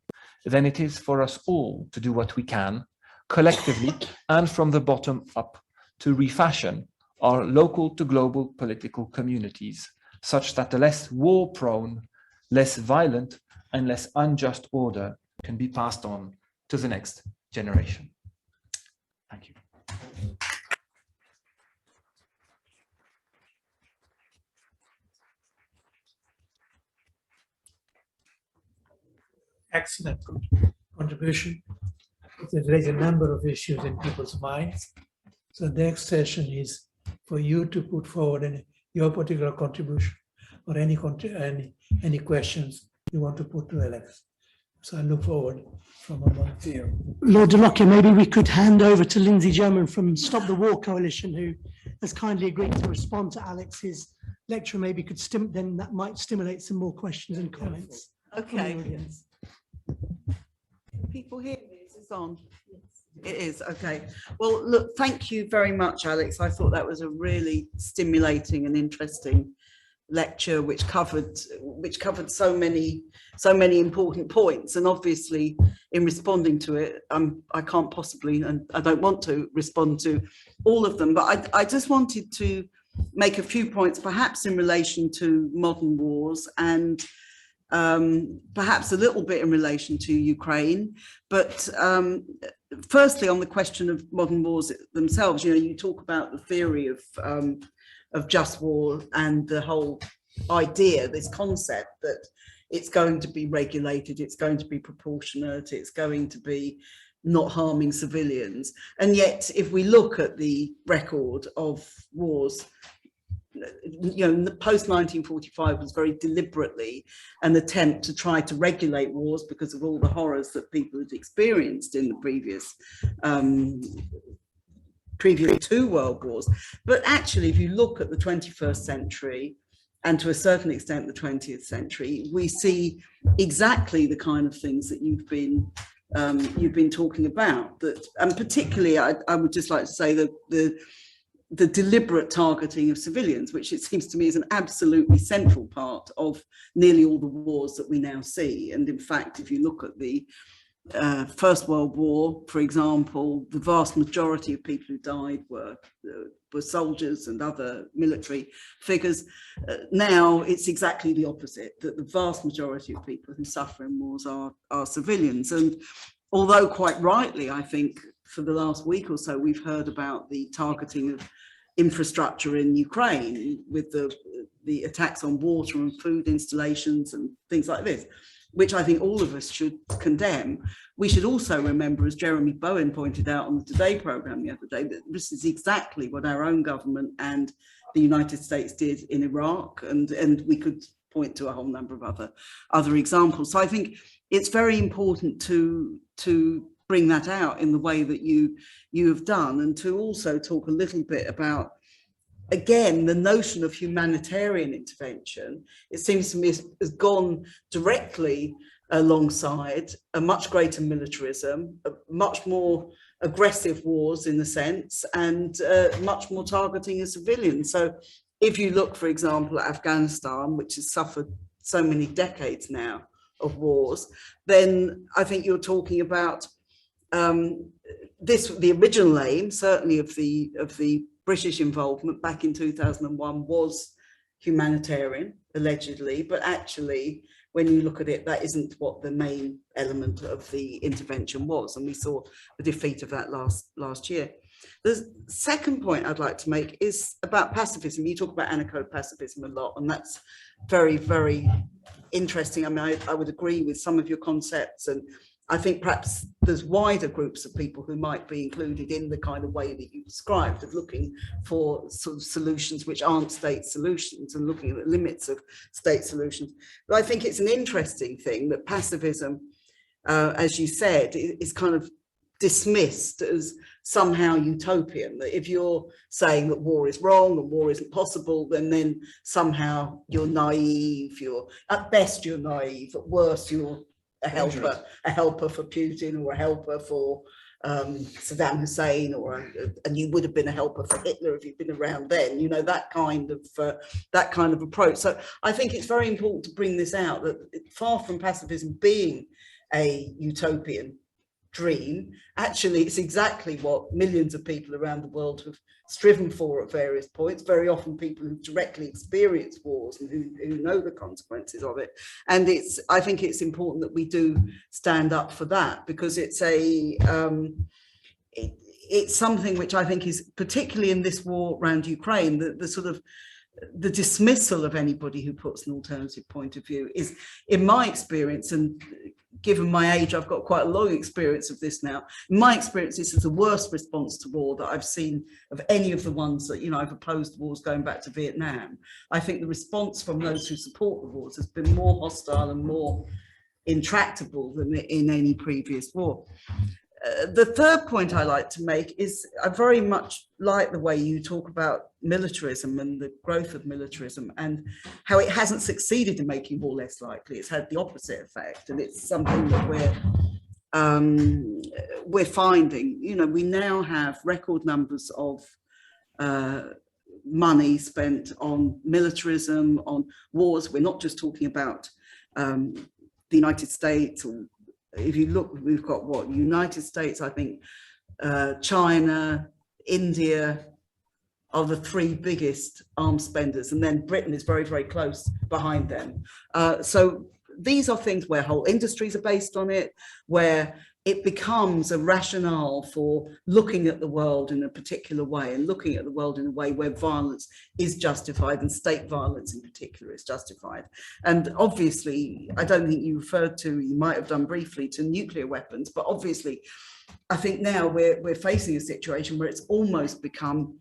[SPEAKER 2] then it is for us all to do what we can, collectively and from the bottom up, to refashion our local to global political communities, such that a less war-prone, less violent, and less unjust order can be passed on to the next generation. Thank you.
[SPEAKER 1] Excellent contribution. It raises a number of issues in people's minds. So the next session is for you to put forward your particular contribution or any questions you want to put to Alex. So I look forward from among you.
[SPEAKER 3] Lord DeLocke, maybe we could hand over to Lindsay German from Stop the War Coalition, who has kindly agreed to respond to Alex's lecture. Maybe could then that might stimulate some more questions and comments.
[SPEAKER 4] Okay. People hear me? Is this on? It is, okay. Well, look, thank you very much, Alex. I thought that was a really stimulating and interesting lecture, which covered so many important points. And obviously, in responding to it, I can't possibly, and I don't want to respond to all of them, but I just wanted to make a few points, perhaps in relation to modern wars and perhaps a little bit in relation to Ukraine, but firstly, on the question of modern wars themselves, you talk about the theory of just war and the whole idea, this concept that it's going to be regulated, it's going to be proportionate, it's going to be not harming civilians. And yet, if we look at the record of wars, the post-1945 was very deliberately an attempt to try to regulate wars because of all the horrors that people had experienced in the previous two world wars. But actually, if you look at the 21st century, and to a certain extent the 20th century, we see exactly the kind of things that you've been talking about. That, and particularly, I would just like to say that the deliberate targeting of civilians, which it seems to me is an absolutely central part of nearly all the wars that we now see. And in fact, if you look at the First World War, for example, the vast majority of people who died were soldiers and other military figures. Now it's exactly the opposite, that the vast majority of people who suffer in wars are civilians. And although quite rightly, I think, for the last week or so, we've heard about the targeting of infrastructure in Ukraine with the attacks on water and food installations and things like this, which I think all of us should condemn. We should also remember, as Jeremy Bowen pointed out on the Today programme the other day, that this is exactly what our own government and the United States did in Iraq, and we could point to a whole number of other examples. So I think it's very important to bring that out in the way that you have done, and to also talk a little bit about, again, the notion of humanitarian intervention. It seems to me has gone directly alongside a much greater militarism, a much more aggressive wars in a sense, and much more targeting of civilians. So if you look, for example, at Afghanistan, which has suffered so many decades now of wars, then I think you're talking about the original aim, certainly of the British involvement back in 2001, was humanitarian, allegedly, but actually, when you look at it, that isn't what the main element of the intervention was, and we saw the defeat of that last year. The second point I'd like to make is about pacifism. You talk about anarcho-pacifism a lot, and that's very, very interesting. I mean, I would agree with some of your concepts, and I think perhaps there's wider groups of people who might be included in the kind of way that you described, of looking for sort of solutions which aren't state solutions and looking at the limits of state solutions. But I think it's an interesting thing that pacifism, as you said, is kind of dismissed as somehow utopian, that if you're saying that war is wrong and war isn't possible, then somehow you're naive, at best you're naive, at worst you're a helper for Putin, or a helper for Saddam Hussein, and you would have been a helper for Hitler if you'd been around then, you know, that kind of approach. So I think it's very important to bring this out, that far from pacifism being a utopian dream, actually it's exactly what millions of people around the world have striven for at various points, very often people who directly experience wars and who know the consequences of it. And I think it's important that we do stand up for that, because it's something which I think is, particularly in this war around Ukraine, the sort of the dismissal of anybody who puts an alternative point of view is, in my experience, and given my age, I've got quite a long experience of this now. In my experience, this is the worst response to war that I've seen of any of the ones that, you know, I've opposed wars going back to Vietnam. I think the response from those who support the wars has been more hostile and more intractable than in any previous war. The third point I like to make is I very much like the way you talk about militarism and the growth of militarism and how it hasn't succeeded in making war less likely. It's had the opposite effect, and it's something that we're finding. You know, we now have record numbers of money spent on militarism, on wars. We're not just talking about the United States, or if you look, we've got what, United States, I think, China, India are the three biggest arms spenders, and then Britain is very, very close behind them. So these are things where whole industries are based on it, where it becomes a rationale for looking at the world in a particular way, and looking at the world in a way where violence is justified, and state violence in particular is justified. And obviously, I don't think you referred to, you might have done briefly, to nuclear weapons, but obviously, I think now we're facing a situation where it's almost become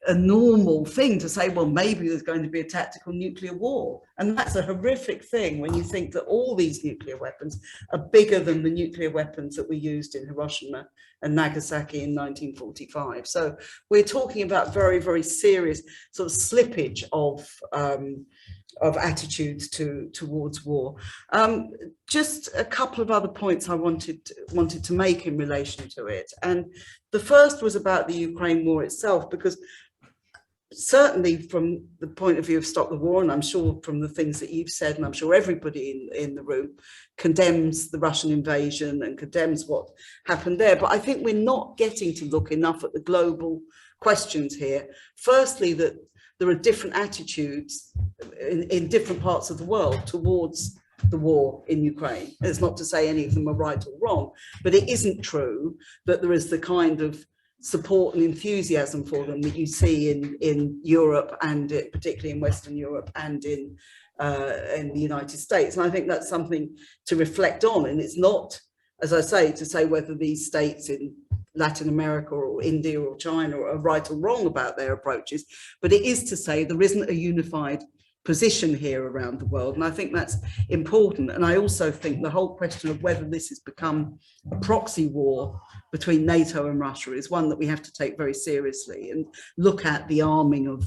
[SPEAKER 4] a normal thing to say, well, maybe there's going to be a tactical nuclear war. And that's a horrific thing when you think that all these nuclear weapons are bigger than the nuclear weapons that were used in Hiroshima and Nagasaki in 1945. So we're talking about very, very serious sort of slippage of attitudes towards war. Just a couple of other points I wanted to make in relation to it. And the first was about the Ukraine war itself, because certainly from the point of view of Stop the War, and I'm sure from the things that you've said, and I'm sure everybody in the room condemns the Russian invasion and condemns what happened there. But I think we're not getting to look enough at the global questions here. Firstly, that there are different attitudes in different parts of the world towards the war in Ukraine. It's not to say any of them are right or wrong, but it isn't true that there is the kind of support and enthusiasm for them that you see in Europe, and particularly in Western Europe and in the United States. And I think that's something to reflect on. And it's not, as I say, to say whether these states in Latin America or India or China are right or wrong about their approaches, but it is to say there isn't a unified position here around the world. And I think that's important. And I also think the whole question of whether this has become a proxy war between NATO and Russia is one that we have to take very seriously and look at the arming of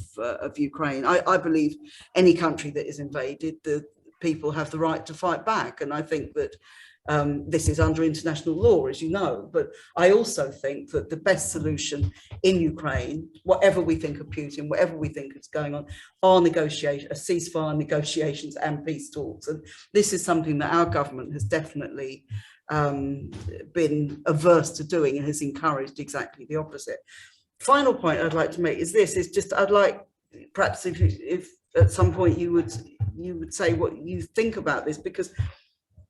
[SPEAKER 4] Ukraine. I believe any country that is invaded, the people have the right to fight back. And I think that this is under international law, as you know, but I also think that the best solution in Ukraine, whatever we think of Putin, whatever we think is going on, are ceasefire negotiations and peace talks. And this is something that our government has definitely been averse to doing and has encouraged exactly the opposite. Final point I'd like to make is this, I'd like, perhaps if at some point you would say what you think about this, because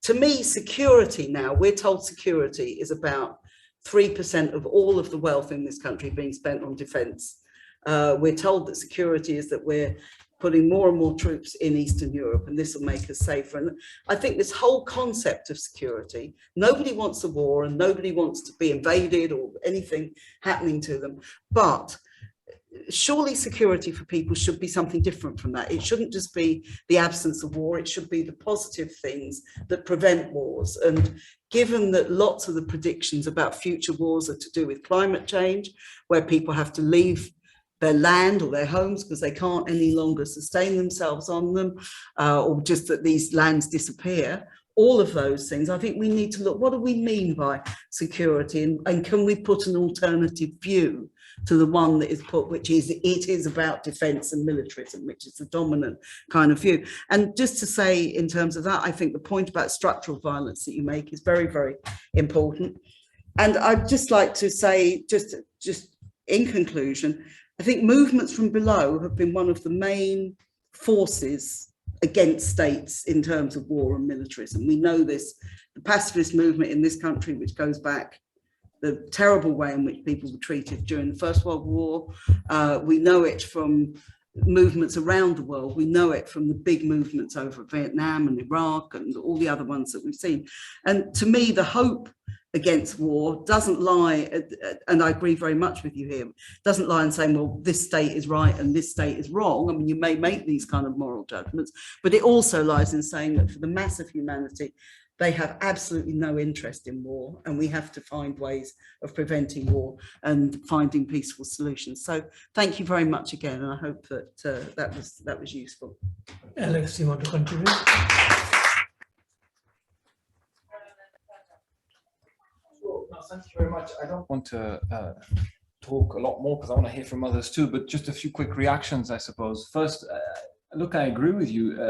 [SPEAKER 4] to me, security now, we're told security is about 3% of all of the wealth in this country being spent on defence. We're told that security is that we're putting more and more troops in Eastern Europe, and this will make us safer. And I think this whole concept of security, nobody wants a war and nobody wants to be invaded or anything happening to them, but surely security for people should be something different from that. It shouldn't just be the absence of war, it should be the positive things that prevent wars. And given that lots of the predictions about future wars are to do with climate change, where people have to leave their land or their homes because they can't any longer sustain themselves on them, or just that these lands disappear, all of those things, I think we need to look, what do we mean by security, and can we put an alternative view to the one that is put, which is it is about defence and militarism, which is the dominant kind of view. And just to say in terms of that, I think the point about structural violence that you make is very, very important. And I'd just like to say, just in conclusion, I think movements from below have been one of the main forces against states in terms of war and militarism. We know this, the pacifist movement in this country, which goes back the terrible way in which people were treated during the First World War. We know it from movements around the world. We know it from the big movements over Vietnam and Iraq and all the other ones that we've seen. And to me, the hope against war doesn't lie, and I agree very much with you here, doesn't lie in saying, well, this state is right and this state is wrong. I mean, you may make these kind of moral judgments, but it also lies in saying that for the mass of humanity, they have absolutely no interest in war, and we have to find ways of preventing war and finding peaceful solutions. So thank you very much again, and I hope that that was useful.
[SPEAKER 1] Alex, you want to contribute?
[SPEAKER 2] No, thank you very much. I don't want to talk a lot more because I want to hear from others too, but just a few quick reactions, I suppose. First, look, I agree with you.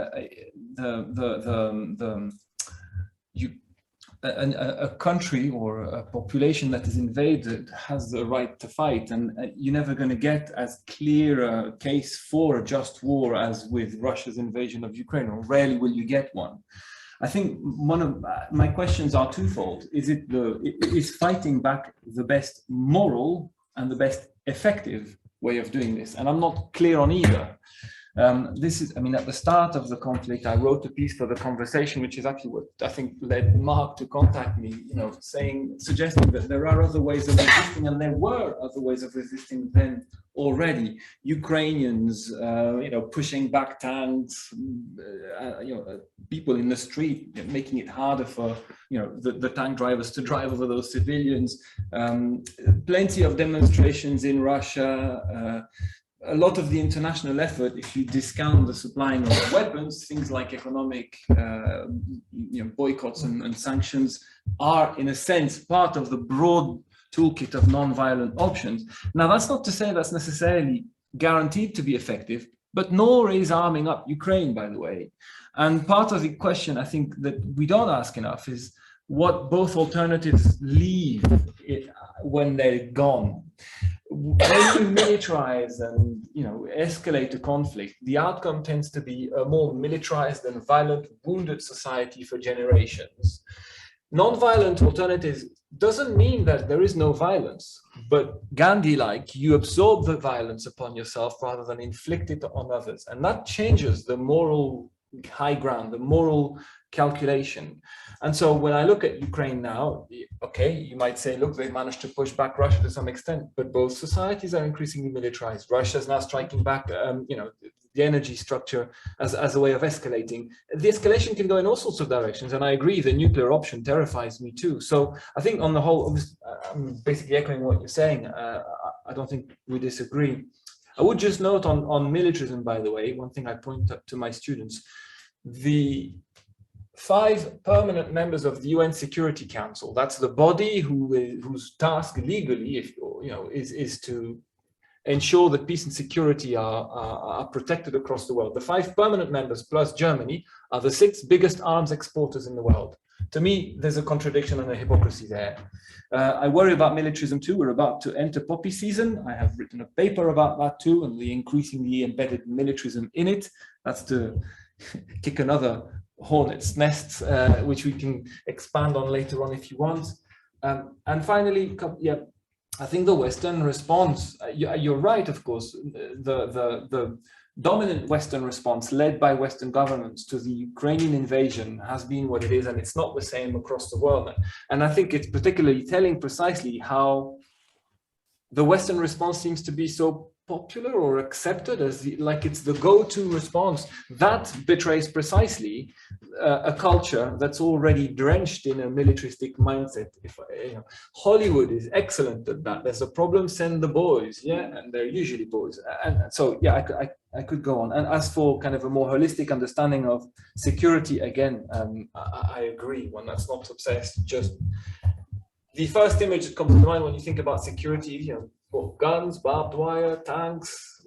[SPEAKER 2] A country or a population that is invaded has the right to fight, and you're never going to get as clear a case for a just war as with Russia's invasion of Ukraine, or rarely will you get one. I think one of my questions are twofold. Is fighting back the best moral and the best effective way of doing this? And I'm not clear on either. This is, I mean, at the start of the conflict, I wrote a piece for The Conversation, which is actually what I think led Mark to contact me, you know, suggesting that there are other ways of resisting, and there were other ways of resisting then already. Ukrainians, you know, pushing back tanks, you know, people in the street, making it harder for, you know, the tank drivers to drive over those civilians. Plenty of demonstrations in Russia. A lot of the international effort, if you discount the supplying of weapons, things like economic you know, boycotts and sanctions are, in a sense, part of the broad toolkit of non-violent options. Now, that's not to say that's necessarily guaranteed to be effective, but nor is arming up Ukraine, by the way. And part of the question, I think, that we don't ask enough is what both alternatives leave when they're gone. When you militarize and, you know, escalate a conflict, the outcome tends to be a more militarized and violent, wounded society for generations. Non-violent alternatives doesn't mean that there is no violence, but Gandhi-like, you absorb the violence upon yourself rather than inflict it on others. And that changes the moral high ground, the moral calculation. And so when I look at Ukraine now, okay, you might say, look, they've managed to push back Russia to some extent, but both societies are increasingly militarized. Russia is now striking back, you know, the energy structure as a way of escalating. The escalation can go in all sorts of directions. And I agree, the nuclear option terrifies me too. So I think on the whole, I'm basically echoing what you're saying. I don't think we disagree. I would just note on militarism, by the way, one thing I point out to my students, the 5 permanent members of the UN Security Council, that's the body whose task legally, if you know, is to ensure that peace and security are protected across the world. The 5 permanent members plus Germany are the 6 biggest arms exporters in the world. To me, there's a contradiction and a hypocrisy there. I worry about militarism too. We're about to enter poppy season. I have written a paper about that too, and the increasingly embedded militarism in it. That's to kick another hornet's nest, which we can expand on later on if you want. And finally, yeah, I think the Western response, you're right, of course, the dominant Western response led by Western governments to the Ukrainian invasion has been what it is, and it's not the same across the world. And I think it's particularly telling precisely how the Western response seems to be so popular or accepted as like it's the go-to response. That betrays precisely a culture that's already drenched in a militaristic mindset. Hollywood is excellent at that. There's a problem, send the boys, yeah, and they're usually boys. And so, yeah, I could go on. And as for kind of a more holistic understanding of security, again, I agree. One that's not obsessed. Just the first image that comes to mind when you think about security, guns, barbed wire, tanks,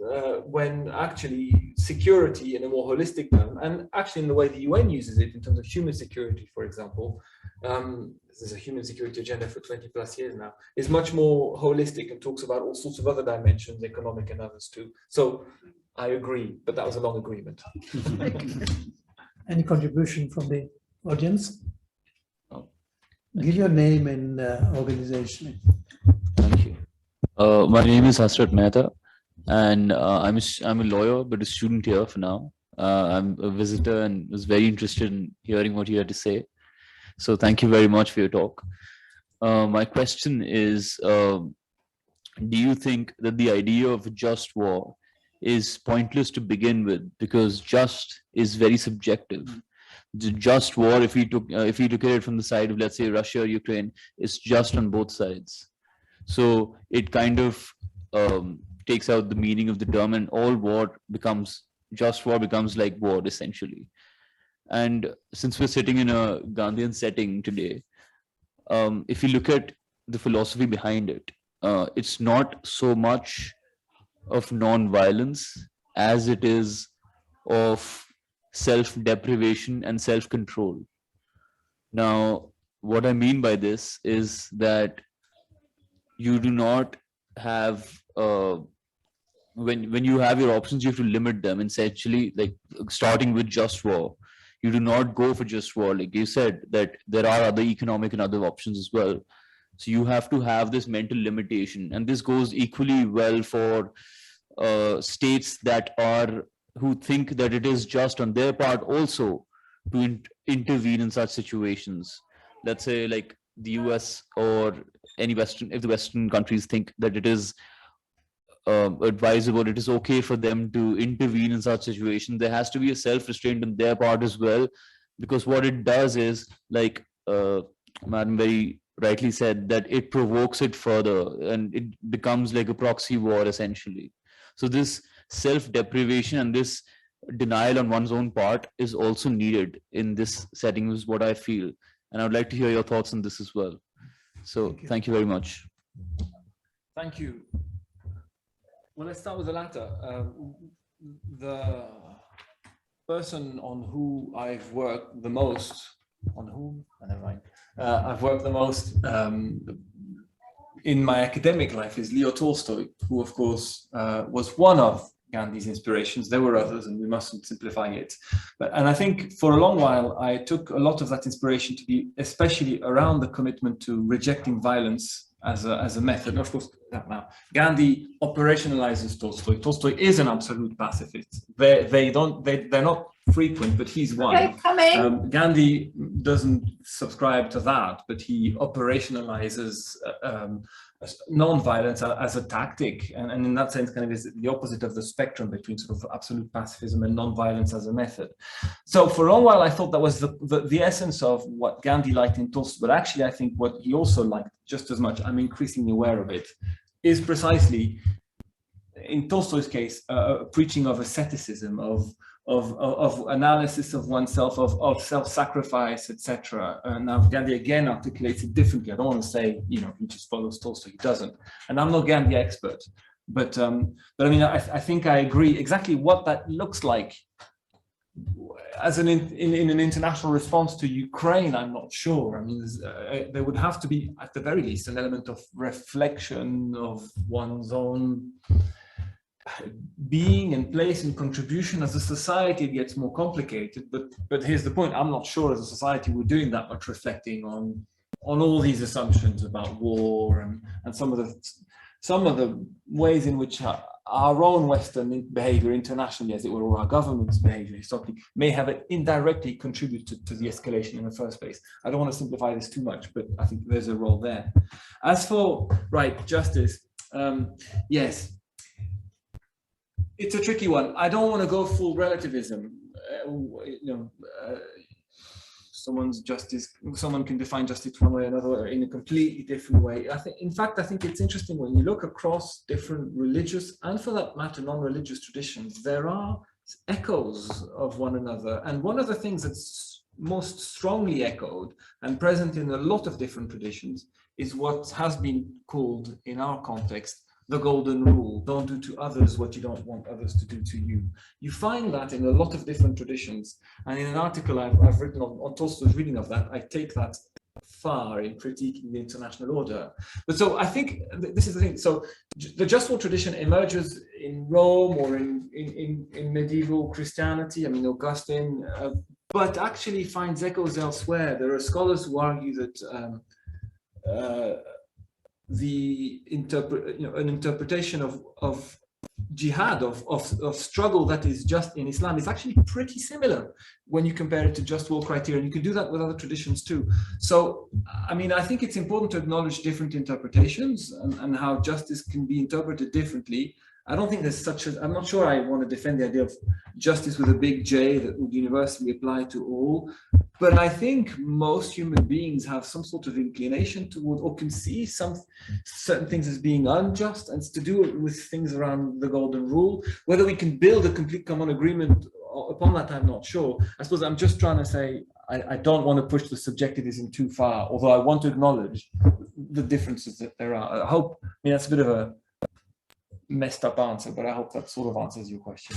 [SPEAKER 2] when actually security in a more holistic term, and actually in the way the UN uses it in terms of human security, for example, there's a human security agenda for 20 plus years now, is much more holistic and talks about all sorts of other dimensions, economic and others too. So I agree, but that was a long agreement.
[SPEAKER 1] Any contribution from the audience? Give your name and organization.
[SPEAKER 5] Thank you. My name is Esther Trienekens, and I'm a lawyer, but a student here for now. I'm a visitor and was very interested in hearing what you had to say. So thank you very much for your talk. My question is, do you think that the idea of a just war is pointless to begin with, because just is very subjective? The just war, if we look at it from the side of, let's say, Russia or Ukraine, is just on both sides. So it kind of takes out the meaning of the term, and all just war becomes like war, essentially. And since we're sitting in a Gandhian setting today, if you look at the philosophy behind it, it's not so much of non-violence as it is of self-deprivation and self-control. Now, what I mean by this is that you do not have, when you have your options, you have to limit them, essentially, like starting with just war. You do not go for just war. Like you said, that there are other economic and other options as well. So you have to have this mental limitation. And this goes equally well for states who think that it is just on their part also to intervene in such situations. Let's say like the US or if the Western countries think that it is advisable, it is okay for them to intervene in such situations, there has to be a self-restraint on their part as well, because what it does is, like Madam very rightly said, that it provokes it further and it becomes like a proxy war, essentially. So this self-deprivation and this denial on one's own part is also needed in this setting, is what I feel. And I would like to hear your thoughts on this as well. So thank you very much.
[SPEAKER 2] Thank you. Well, let's start with the latter. The person on who I've worked the most, I've worked the most in my academic life is Leo Tolstoy, who of course was one of Gandhi's inspirations. There were others, and we mustn't simplify it. And I think for a long while, I took a lot of that inspiration to be especially around the commitment to rejecting violence as a method. And of course, now Gandhi operationalizes Tolstoy. Tolstoy is an absolute pacifist. They're not frequent, but he's one. Okay, Gandhi doesn't subscribe to that, but he operationalizes non-violence as a tactic, and in that sense kind of is the opposite of the spectrum between sort of absolute pacifism and non-violence as a method. So for a long while I thought that was the essence of what Gandhi liked in Tolstoy, but actually I think what he also liked just as much, I'm increasingly aware of it, is precisely, in Tolstoy's case, preaching of asceticism, of analysis of oneself, of self-sacrifice, etc. Now Gandhi again articulates it differently. I don't want to say, he just follows Tolstoy. He doesn't. And I'm no Gandhi expert, but I mean, I think I agree exactly what that looks like as in an international response to Ukraine. I'm not sure. I mean, there would have to be, at the very least, an element of reflection of one's own being and place and contribution. As a society, it gets more complicated, but here's the point. I'm not sure as a society we're doing that much reflecting on on all these assumptions about war and some of the ways in which our own Western behavior internationally, as it were, or our government's behavior historically, may have indirectly contributed to the escalation in the first place. I don't want to simplify this too much, but I think there's a role there. As for justice, yes, it's a tricky one. I don't want to go full relativism. Someone can define justice one way or another, or in a completely different way. I think it's interesting when you look across different religious and, for that matter, non-religious traditions, there are echoes of one another. And one of the things that's most strongly echoed and present in a lot of different traditions is what has been called, in our context, the golden rule. Don't do to others what you don't want others to do to you. You find that in a lot of different traditions. And in an article I've written on Tolstoy's reading of that, I take that far in critiquing the international order. But so I think this is the thing. So the just war tradition emerges in Rome or in medieval Christianity. I mean, Augustine, but actually finds echoes elsewhere. There are scholars who argue that an interpretation of jihad, of struggle that is just in Islam, is actually pretty similar when you compare it to just war criteria. And you can do that with other traditions too. So, I mean, I think it's important to acknowledge different interpretations and how justice can be interpreted differently. I don't think there's I'm not sure I want to defend the idea of justice with a big J that would universally apply to all. But I think most human beings have some sort of inclination toward, or can see certain things as being unjust, and it's to do with things around the golden rule. Whether we can build a complete common agreement upon that, I'm not sure. I suppose I'm just trying to say, I don't want to push the subjectivism too far, although I want to acknowledge the differences that there are. That's a bit of a messed up answer, but I hope that sort of answers your question.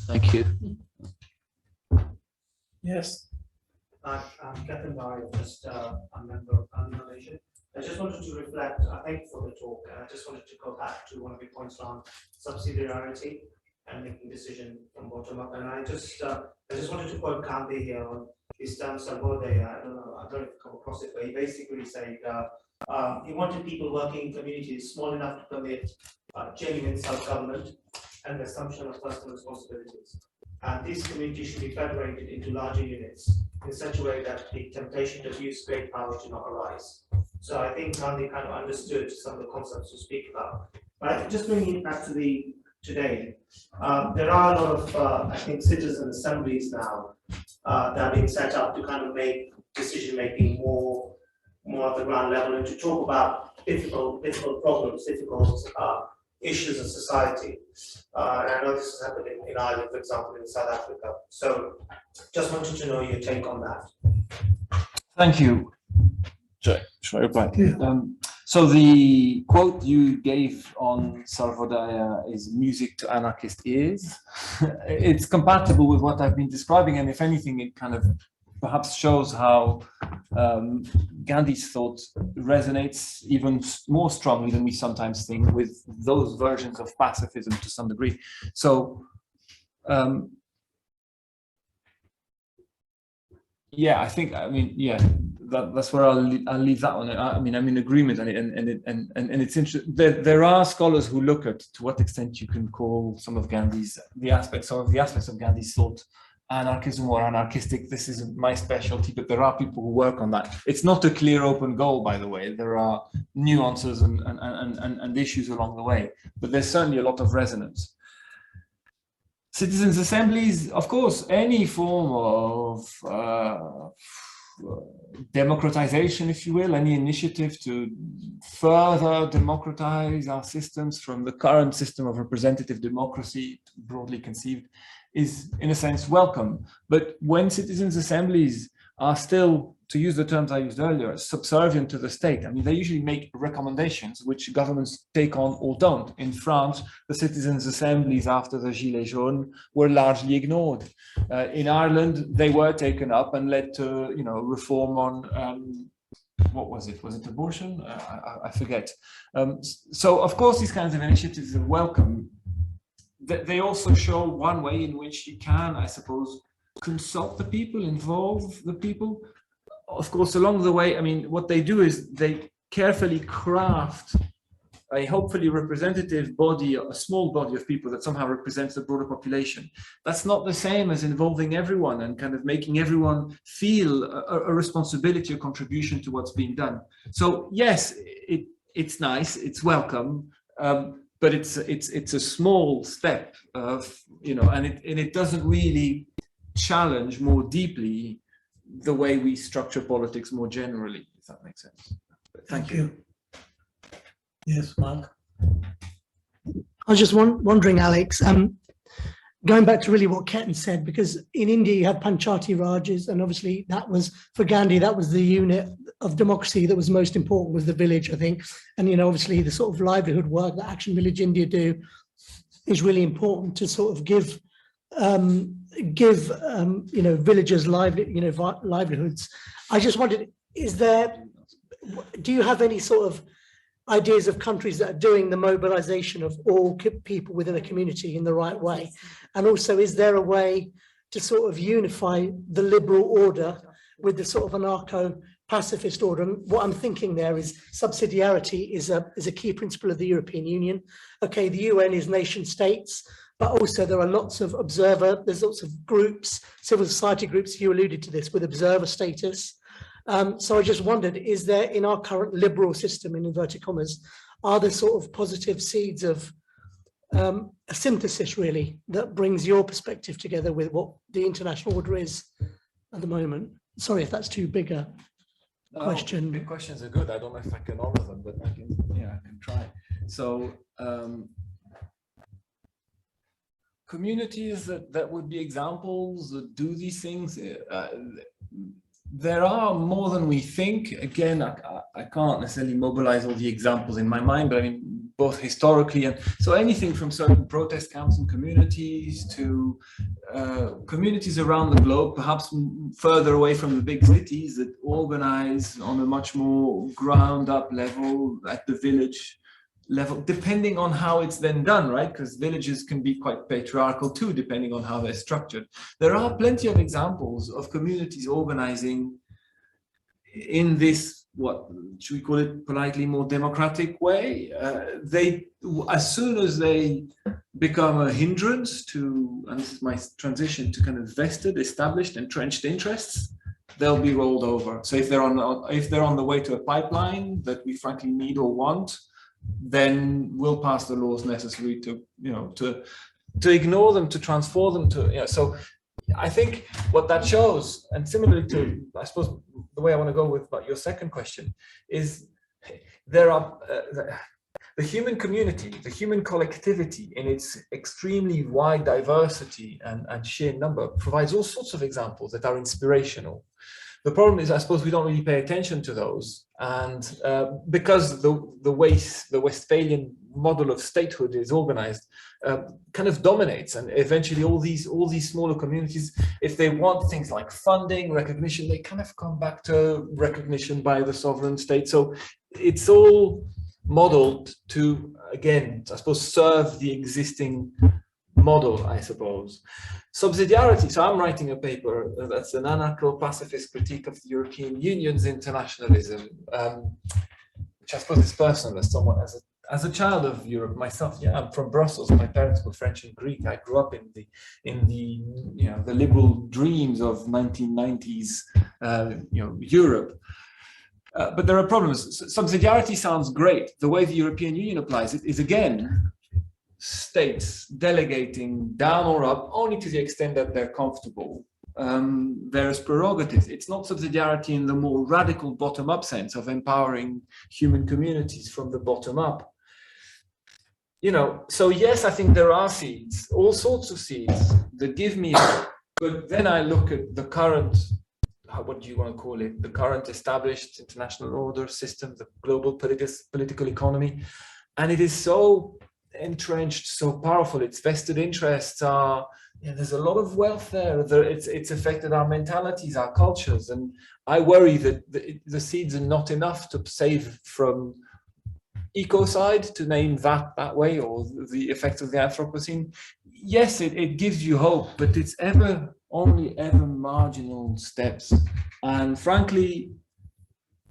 [SPEAKER 5] Thank you.
[SPEAKER 1] Yes.
[SPEAKER 6] I'm Captain Barry, just a member of Gandhi International. I just wanted to reflect, thank you for the talk, and I just wanted to go back to one of your points on subsidiarity and making decision from bottom up. And I just wanted to quote Gandhi here on his term Sarvodaya. I don't know if you come across it, but he basically said he wanted people working in communities small enough to permit genuine self-government and the assumption of personal responsibilities. And these communities should be federated into larger units in such a way that the temptation to abuse great power do not arise. So I think Gandhi kind of understood some of the concepts you speak about. But I think just bringing it back to today, there are a lot of, I think, citizen assemblies now that are being set up to kind of make decision-making more at the ground level and to talk about difficult problems, difficult issues in society. And I know this has happened in Ireland, for example, in South Africa. So just wanted to know your take on that.
[SPEAKER 2] Thank you. Should I reply? Yeah. So the quote you gave on Sarvodaya is music to anarchist ears. It's compatible with what I've been describing, and if anything, it kind of perhaps shows how Gandhi's thought resonates even more strongly than we sometimes think with those versions of pacifism to some degree. So, yeah, that's where I'll leave that one. I'm in agreement, and it's interesting. There are scholars who look at to what extent you can call some of the aspects of Gandhi's thought anarchism or anarchistic. This isn't my specialty, but there are people who work on that. It's not a clear open goal, by the way. There are nuances and issues along the way, but there's certainly a lot of resonance. Citizens' assemblies, of course, any form of democratization, if you will, any initiative to further democratize our systems from the current system of representative democracy, broadly conceived, is in a sense welcome. But when citizens' assemblies are still, to use the terms I used earlier, subservient to the state, they usually make recommendations which governments take on or don't. In France, the citizens' assemblies after the Gilets jaunes were largely ignored. In Ireland, they were taken up and led to, reform on what was it? Was it abortion? I forget. So, of course, these kinds of initiatives are welcome. They also show one way in which you can, I suppose, consult the people, involve the people. of course, along the way, I mean, what they do is they carefully craft a hopefully representative body, a small body of people that somehow represents the broader population. That's not the same as involving everyone and kind of making everyone feel a responsibility or contribution to what's being done. So yes, it's nice, it's welcome, but it's a small step of, you know, and it doesn't really challenge more deeply the way we structure politics more generally, if that makes sense. But thank you.
[SPEAKER 1] Yes, Mark.
[SPEAKER 3] I was just wondering, Alex, going back to really what Ketan said, because in India you had Panchayati Rajas, and obviously that was, for Gandhi, that was the unit of democracy that was most important, was the village, I think. And, you know, obviously the sort of livelihood work that Action Village India do is really important to sort of give you know, villagers livelihoods. I just wondered, do you have any sort of ideas of countries that are doing the mobilization of all people within a community in the right way? And also, is there a way to sort of unify the liberal order with the sort of anarcho-pacifist order? And what I'm thinking there is subsidiarity is a key principle of the European Union. Okay, the UN is nation states, but also there are lots of there's lots of groups, civil society groups, you alluded to this, with observer status. So I just wondered, is there, in our current liberal system, in inverted commas, are there sort of positive seeds of a synthesis, really, that brings your perspective together with what the international order is at the moment? Sorry if that's too big a question.
[SPEAKER 2] Big questions are good. I don't know if I can honor them, but I can try. So communities that would be examples that do these things. There are more than we think. Again, I can't necessarily mobilize all the examples in my mind, but I mean, both historically and so anything from certain protest camps and communities to communities around the globe, perhaps further away from the big cities, that organize on a much more ground up level at the village level, depending on how it's then done, right? Because villages can be quite patriarchal too, depending on how they're structured. There are plenty of examples of communities organizing in this, what should we call it, politely, more democratic way. They, as soon as they become a hindrance to, and this is my transition, to kind of vested, established, entrenched interests, they'll be rolled over. So if they're on the way to a pipeline that we frankly need or want, then we'll pass the laws necessary to, you know, to ignore them, to transform them, to, you know. So I think what that shows, and similarly to, I suppose, the way I want to go with your second question, is there are the human community, the human collectivity in its extremely wide diversity and sheer number provides all sorts of examples that are inspirational. The problem is, I suppose, we don't really pay attention to those, and because the Westphalian model of statehood is organized, kind of dominates, and eventually all these smaller communities, if they want things like funding, recognition, they kind of come back to recognition by the sovereign state. So it's all modeled to, again, I suppose, serve the existing model, I suppose. Subsidiarity. So I'm writing a paper that's an anarcho-pacifist critique of the European Union's internationalism, which I suppose is personal as someone, as a child of Europe myself. Yeah, I'm from Brussels. My parents were French and Greek. I grew up in the you know, the liberal dreams of 1990s you know, Europe. But there are problems. Subsidiarity sounds great. The way the European Union applies it is, again, states delegating down or up only to the extent that they're comfortable various prerogatives. It's not subsidiarity in the more radical bottom-up sense of empowering human communities from the bottom up. You know, so yes, I think there are seeds, all sorts of seeds that give me hope. But then I look at the current, what do you want to call it, the current established international order system, the global political economy, and it is so entrenched, so powerful. Its vested interests are, yeah, there's a lot of wealth there. It's affected our mentalities, our cultures, and I worry that the seeds are not enough to save from ecocide, to name that way, or the effects of the Anthropocene. Yes, it gives you hope, but it's ever only ever marginal steps. And frankly,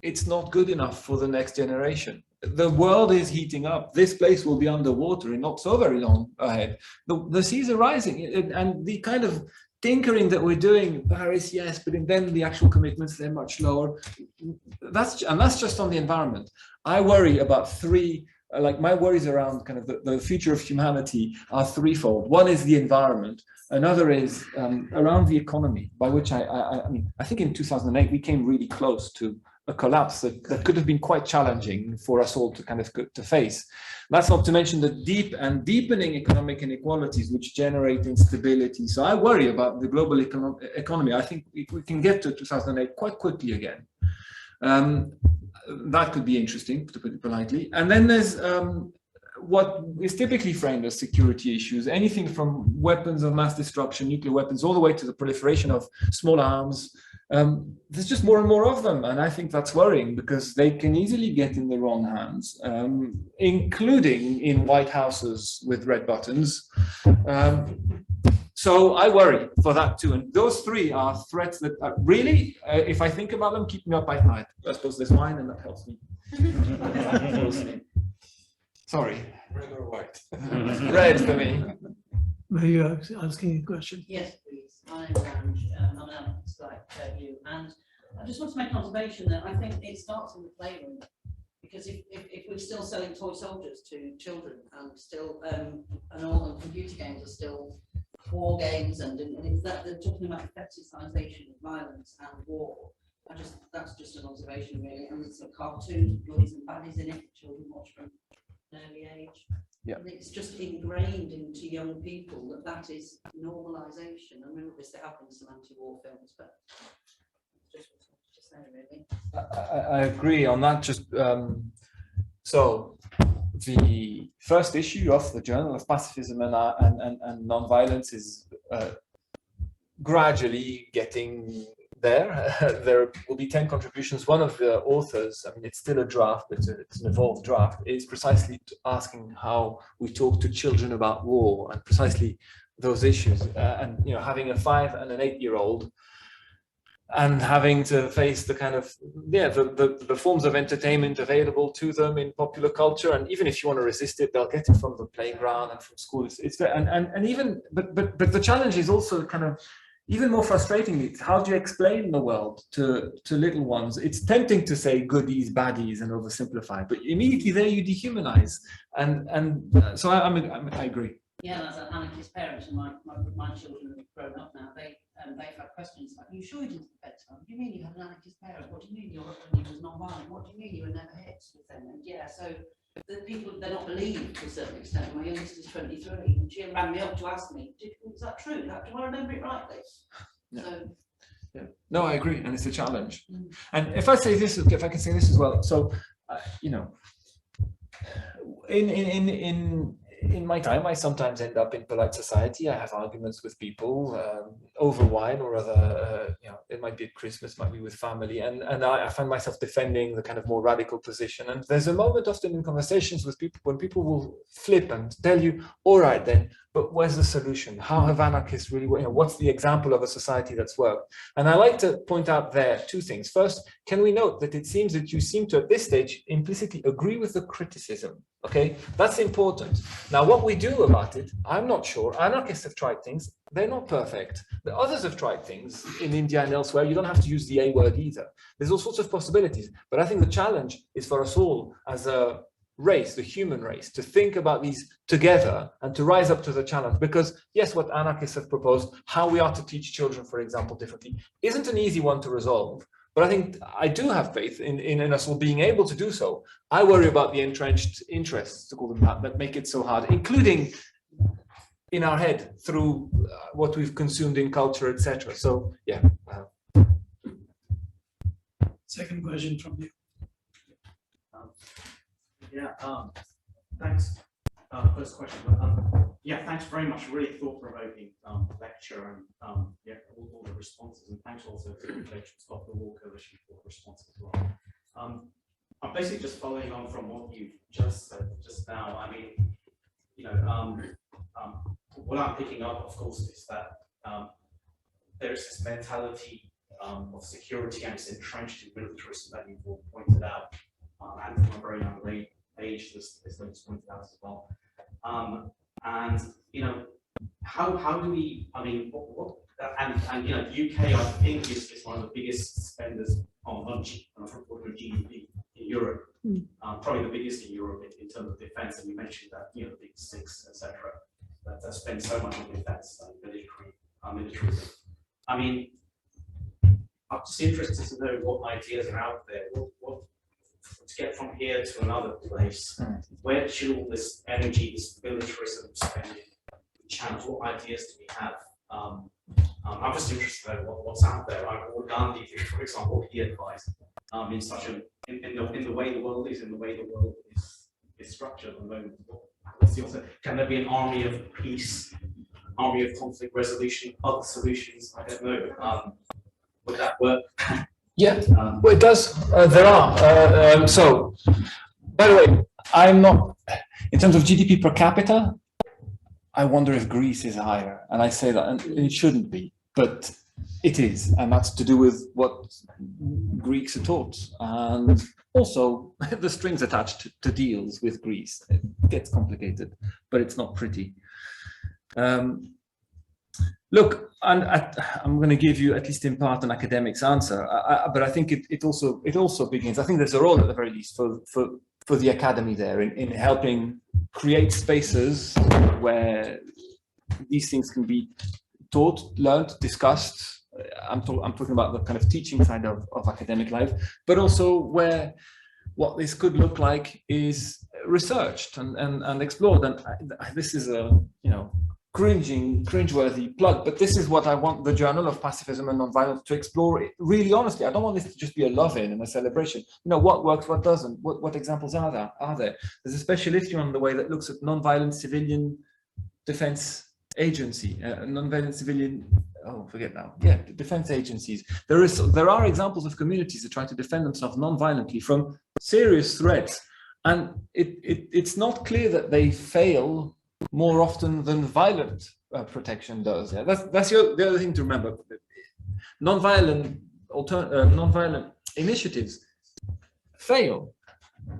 [SPEAKER 2] it's not good enough for the next generation. The world is heating up. This place will be underwater in not so very long ahead. The seas are rising, and the kind of tinkering that we're doing, Paris, yes, but then the actual commitments, they're much lower. That's just on the environment. I worry about three, like my worries around kind of the future of humanity are threefold. One is the environment. Another is around the economy, by which I mean, I think in 2008, we came really close to a collapse that could have been quite challenging for us all to kind of to face. That's not to mention the deep and deepening economic inequalities which generate instability. So I worry about the global economy. I think we can get to 2008 quite quickly again. That could be interesting, to put it politely. And then there's what is typically framed as security issues, anything from weapons of mass destruction, nuclear weapons, all the way to the proliferation of small arms. There's just more and more of them, and I think that's worrying because they can easily get in the wrong hands, including in White Houses with red buttons. So I worry for that too, and those three are threats that are really, if I think about them, keep me up at night. I suppose there's wine, and that helps me. Sorry, red or white? Red for me.
[SPEAKER 1] Were you asking a question?
[SPEAKER 7] Yes, please. I'm Ange. I'm an advocate like you, and I just want to make an observation that I think it starts in the playroom, because if we're still selling toy soldiers to children and still and all the computer games are still war games, and it's that they're talking about fetishization of violence and war. That's just an observation really, and it's a cartoon, goodies and baddies in it, children watch from an early age.
[SPEAKER 2] Yeah.
[SPEAKER 7] And it's just ingrained into young people that is normalization. I mean, obviously there have been some anti-war films, but just what to say really.
[SPEAKER 2] I agree on that. Just so the first issue of the Journal of Pacifism and Nonviolence is gradually getting there. There will be 10 contributions. One of the authors, I mean, it's still a draft, but it's an evolved draft, is precisely asking how we talk to children about war and precisely those issues. And, you know, having a 5 and an 8-year-old and having to face the kind of, the forms of entertainment available to them in popular culture. And even if you want to resist it, they'll get it from the playground and from school. And even, but the challenge is also kind of, even more frustratingly, how do you explain the world to little ones? It's tempting to say goodies, baddies, and oversimplify, but immediately there you dehumanize. And so I agree.
[SPEAKER 7] Yeah, as an anarchist parent, and my children have grown up now, they've had questions like, "Are you sure you didn't bedtime? What do you mean you had an anarchist parent? What do you mean your husband was non-violent? What do you mean you were never hit with them?" And yeah, so the people, they're not believed to a certain extent. My youngest is 23, and she rang me up to ask me, "Is that true? Do I remember it rightly?"
[SPEAKER 2] Yeah.
[SPEAKER 7] So,
[SPEAKER 2] yeah. No, I agree, and it's a challenge. And if I say this, if I can say this as well, so you know, in my time, I sometimes end up in polite society. I have arguments with people over wine, or other, you know, it might be at Christmas, might be with family, and I find myself defending the kind of more radical position. And there's a moment often in conversations with people when people will flip and tell you, "All right, then, but where's the solution? How have anarchists really, you know, what's the example of a society that's worked?" And I like to point out there two things. First, can we note that it seems that you seem to, at this stage, implicitly agree with the criticism? Okay, that's important. Now, what we do about it, I'm not sure. Anarchists have tried things. They're not perfect. The others have tried things in India and elsewhere. You don't have to use the A word either. There's all sorts of possibilities. But I think the challenge is for us all as a race, the human race, to think about these together and to rise up to the challenge. Because yes, what anarchists have proposed, how we are to teach children, for example, differently, isn't an easy one to resolve. But I think I do have faith in us all being able to do so. I worry about the entrenched interests, to call them that make it so hard, including in our head through what we've consumed in culture, etc. So yeah.
[SPEAKER 1] Second question from you.
[SPEAKER 6] Thanks. First question. Yeah, thanks very much. Really thought-provoking lecture, and all the responses, and thanks also to the Stop the War Coalition for the responses as well. I'm basically just following on from what you just said just now. I mean, you know, what I'm picking up, of course, is that
[SPEAKER 8] there's this mentality of security, and it's entrenched in militarism that you've all pointed out, and from a very young age, this was pointed out as well. And you know, how do we? I mean, and you know, the UK, I think, is one of the biggest spenders on GDP in Europe. Probably the biggest in Europe in terms of defence. And you mentioned that, you know, the big six, etc. That spend so much on defence and militarism. I mean, I'm just interested to know what ideas are out there. What to get from here to another place? Where should all this energy, this militarism spending be channeled? What ideas do we have? I'm just interested to know what's out there. What Gandhi did, for example, what he advised in such a in the way the world is, in the way the world is structured at the moment. What's the answer? Can there be an army of peace, army of conflict resolution, other solutions? I don't know. Would that work?
[SPEAKER 2] Yeah, well, it does. There are. So, by the way, I'm not, in terms of GDP per capita, I wonder if Greece is higher. And I say that, and it shouldn't be, but it is. And that's to do with what Greeks are taught. And also the strings attached to deals with Greece. It gets complicated, but it's not pretty. Look, and I'm going to give you, at least in part, an academic's answer, but I think it also begins. I think there's a role, at the very least, for the academy there in helping create spaces where these things can be taught, learned, discussed. I'm talking about the kind of teaching side of academic life, but also where what this could look like is researched and explored. And this is a, you know, cringeworthy plug, but this is what I want the Journal of Pacifism and Nonviolence to explore. Really honestly, I don't want this to just be a love-in and a celebration. You know, what works, what doesn't, what examples are there? There's a special issue on the way that looks at nonviolent civilian defense agency, nonviolent civilian, defense agencies. There are examples of communities that try to defend themselves non-violently from serious threats, and it's not clear that they fail more often than violent protection does. Yeah, that's the other thing to remember. Non-violent initiatives fail.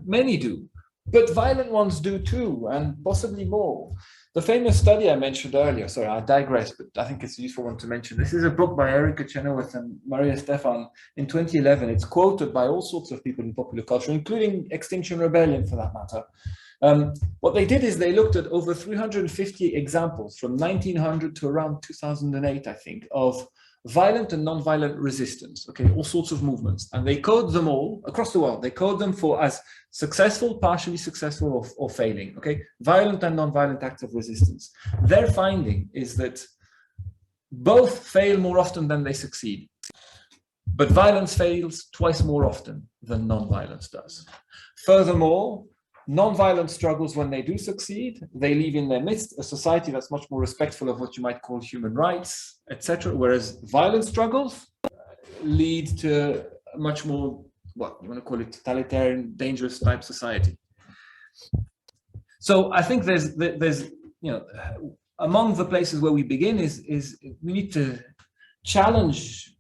[SPEAKER 2] Many do, but violent ones do too, and possibly more. The famous study I mentioned earlier, sorry, I digress, but I think it's a useful one to mention. This is a book by Erika Chenoweth and Maria Stefan in 2011. It's quoted by all sorts of people in popular culture, including Extinction Rebellion for that matter. What they did is they looked at over 350 examples from 1900 to around 2008, I think, of violent and non-violent resistance, okay, all sorts of movements. And they code them all across the world. They code them for as successful, partially successful, or failing, okay, violent and non-violent acts of resistance. Their finding is that both fail more often than they succeed, but violence fails twice more often than non-violence does. Furthermore, non-violent struggles, when they do succeed, they leave in their midst a society that's much more respectful of what you might call human rights, etc. Whereas violent struggles lead to a much more, what you want to call it, totalitarian, dangerous type society. So I think there's you know, among the places where we begin is we need to challenge